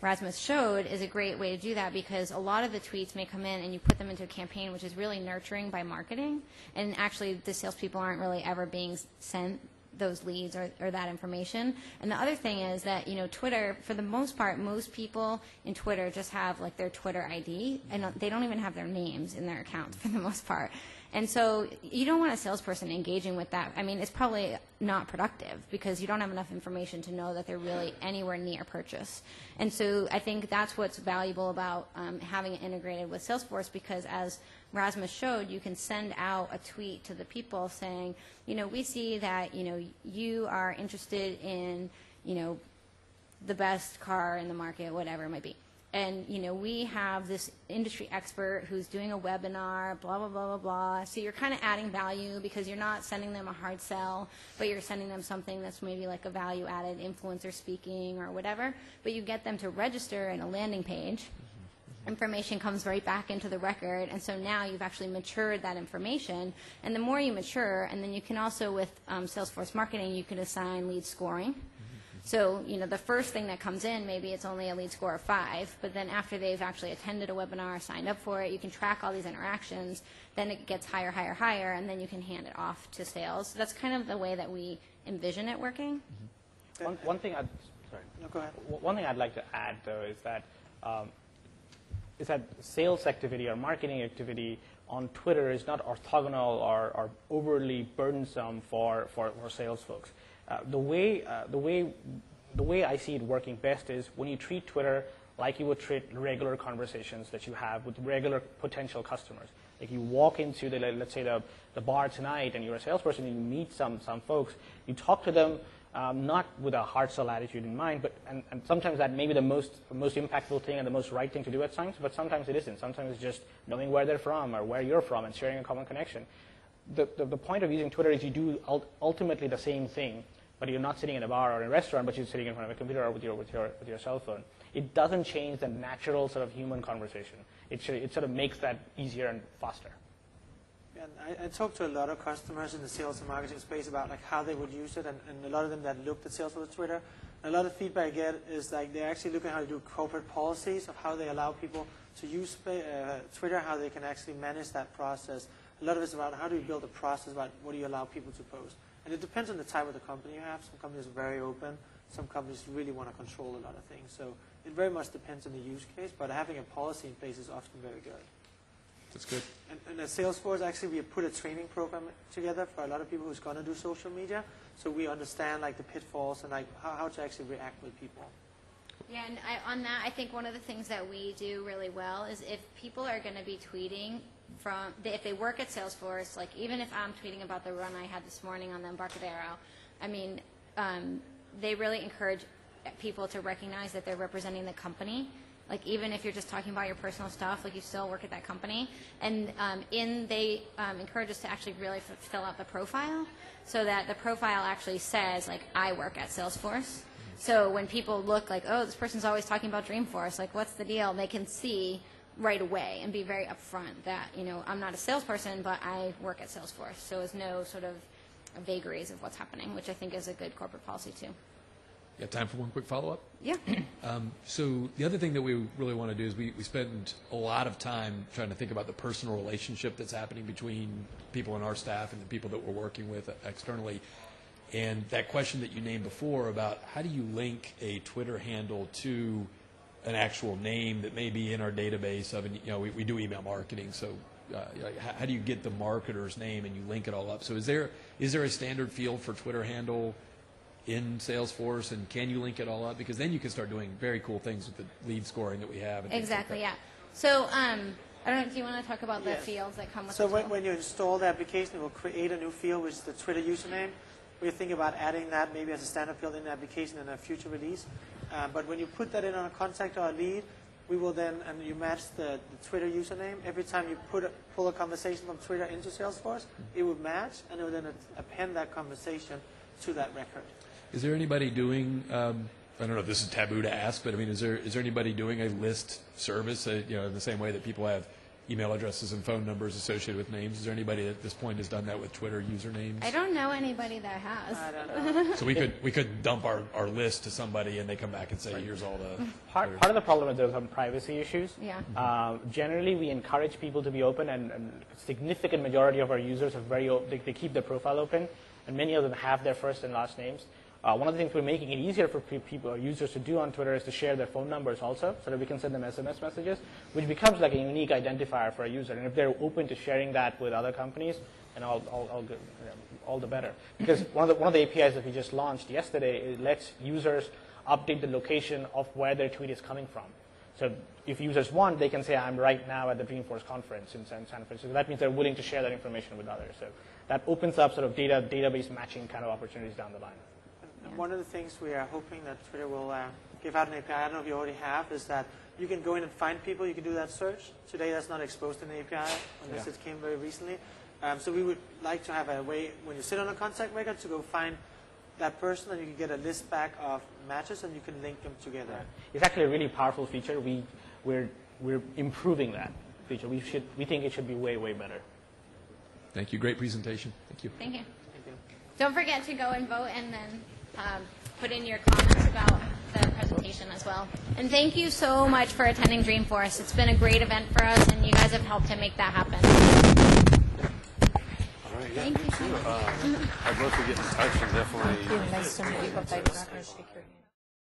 S1: Rasmus showed is a great way to do that, because a lot of the tweets may come in and you put them into a campaign which is really nurturing by marketing, and actually the salespeople aren't really ever being sent those leads or that information. And the other thing is that, you know, Twitter, for the most part, most people in Twitter just have like their Twitter ID, and they don't even have their names in their accounts for the most part. And so you don't want a salesperson engaging with that. I mean, it's probably not productive because you don't have enough information to know that they're really anywhere near purchase. And so I think that's what's valuable about having it integrated with Salesforce, because as Rasmus showed, you can send out a tweet to the people saying, you know, we see that, you know, you are interested in, you know, the best car in the market, whatever it might be. And, you know, we have this industry expert who's doing a webinar, blah, blah, blah, blah, blah. So you're kind of adding value because you're not sending them a hard sell, but you're sending them something that's maybe like a value-added influencer speaking or whatever. But you get them to register in a landing page. Information comes right back into the record, and so now you've actually matured that information. And the more you mature, and then you can also, with Salesforce Marketing, you can assign lead scoring. So, you know, the first thing that comes in, maybe it's only a lead score of 5, but then after they've actually attended a webinar, signed up for it, you can track all these interactions, then it gets higher, higher, higher, and then you can hand it off to sales. So that's kind of the way that we envision it working.
S2: One thing I'd, sorry.
S5: No, go ahead.
S2: One thing I'd like to add, though, is that sales activity or marketing activity on Twitter is not orthogonal or overly burdensome for sales folks. The way I see it working best is when you treat Twitter like you would treat regular conversations that you have with regular potential customers. Like you walk into let's say the bar tonight, and you're a salesperson, and you meet some folks. You talk to them not with a hard sell attitude in mind, but and sometimes that may be the most impactful thing and the most right thing to do at times, but sometimes it isn't. Sometimes it's just knowing where they're from or where you're from and sharing a common connection. The point of using Twitter is you do ultimately the same thing, but you're not sitting in a bar or in a restaurant, but you're sitting in front of a computer or with your cell phone. It doesn't change the natural sort of human conversation. It sort of makes that easier and faster.
S5: And I talked to a lot of customers in the sales and marketing space about like how they would use it, and a lot of them that looked at Salesforce Twitter. A lot of feedback I get is like they're actually looking at how to do corporate policies of how they allow people to use Twitter, how they can actually manage that process. A lot of it's about how do you build a process about what do you allow people to post. And it depends on the type of the company you have. Some companies are very open. Some companies really want to control a lot of things. So it very much depends on the use case, but having a policy in place is often very good.
S10: That's good.
S5: And at Salesforce, actually, we put a training program together for a lot of people who's going to do social media, so we understand like the pitfalls and like how to actually react with people.
S1: Yeah, and on that, I think one of the things that we do really well is if people are going to be tweeting if they work at Salesforce, like even if I'm tweeting about the run I had this morning on the Embarcadero, I mean, they really encourage people to recognize that they're representing the company. Like even if you're just talking about your personal stuff, like you still work at that company. And they encourage us to actually really fill out the profile so that the profile actually says, like, I work at Salesforce. So when people look like, oh, this person's always talking about Dreamforce, like what's the deal? They can see right away and be very upfront that, you know, I'm not a salesperson, but I work at Salesforce. So there's no sort of vagaries of what's happening, which I think is a good corporate policy too.
S10: You got time for one quick follow-up?
S1: Yeah.
S10: So the other thing that we really want to do is we spend a lot of time trying to think about the personal relationship that's happening between people in our staff and the people that we're working with externally. And that question that you named before about how do you link a Twitter handle to an actual name that may be in our database of, and we do email marketing, so how do you get the marketer's name and you link it all up? So is there a standard field for Twitter handle in Salesforce, and can you link it all up? Because then you can start doing very cool things with the lead scoring that we have. And
S1: Exactly,
S10: things like
S1: yeah. So, I don't know, do you want to talk about the
S5: Yes.
S1: fields that come with
S5: So
S1: the tool?
S5: when you install the application, it will create a new field, which is the Twitter username. We think about adding that maybe as a standard field in the application in a future release. But when you put that in on a contact or a lead, we will then, and you match the Twitter username. Every time you pull a conversation from Twitter into Salesforce, it would match, and it will then append that conversation to that record.
S10: Is there anybody doing, I don't know if this is taboo to ask, but I mean, is there anybody doing a list service, in the same way that people have email addresses and phone numbers associated with names? Is there anybody at this point has done that with Twitter usernames?
S1: I don't know anybody that has.
S5: I don't know.
S10: So we could dump our list to somebody and they come back and say, here's all the...
S2: Part of the problem is there's some privacy issues.
S1: Yeah.
S2: Generally, we encourage people to be open, and significant majority of our users are they keep their profile open, and many of them have their first and last names. One of the things we're making it easier for people or users to do on Twitter is to share their phone numbers also, so that we can send them SMS messages, which becomes like a unique identifier for a user. And if they're open to sharing that with other companies, then all the better. Because one of the APIs that we just launched yesterday, it lets users update the location of where their tweet is coming from. So if users want, they can say, I'm right now at the Dreamforce conference in San Francisco. That means they're willing to share that information with others. So that opens up sort of database matching kind of opportunities down the line.
S5: And one of the things we are hoping that Twitter will give out an API, I don't know if you already have, is that you can go in and find people. You can do that search. Today, that's not exposed in the API, unless it came very recently. So we would like to have a way, when you sit on a contact record, to go find that person, and you can get a list back of matches, and you can link them together.
S2: It's actually a really powerful feature. We're improving that feature. We think it should be way, way better.
S10: Thank you. Great presentation. Thank you.
S1: Thank you. Don't forget to go and vote, and then put in your comments about the presentation as well. And thank you so much for attending Dreamforce. It's been a great event for us, and you guys have helped to make that happen.
S4: All right, yeah,
S1: Thank you so much.
S4: I'd love to get in touch and definitely...
S3: Nice to meet you, but I'm not going to shake your hand.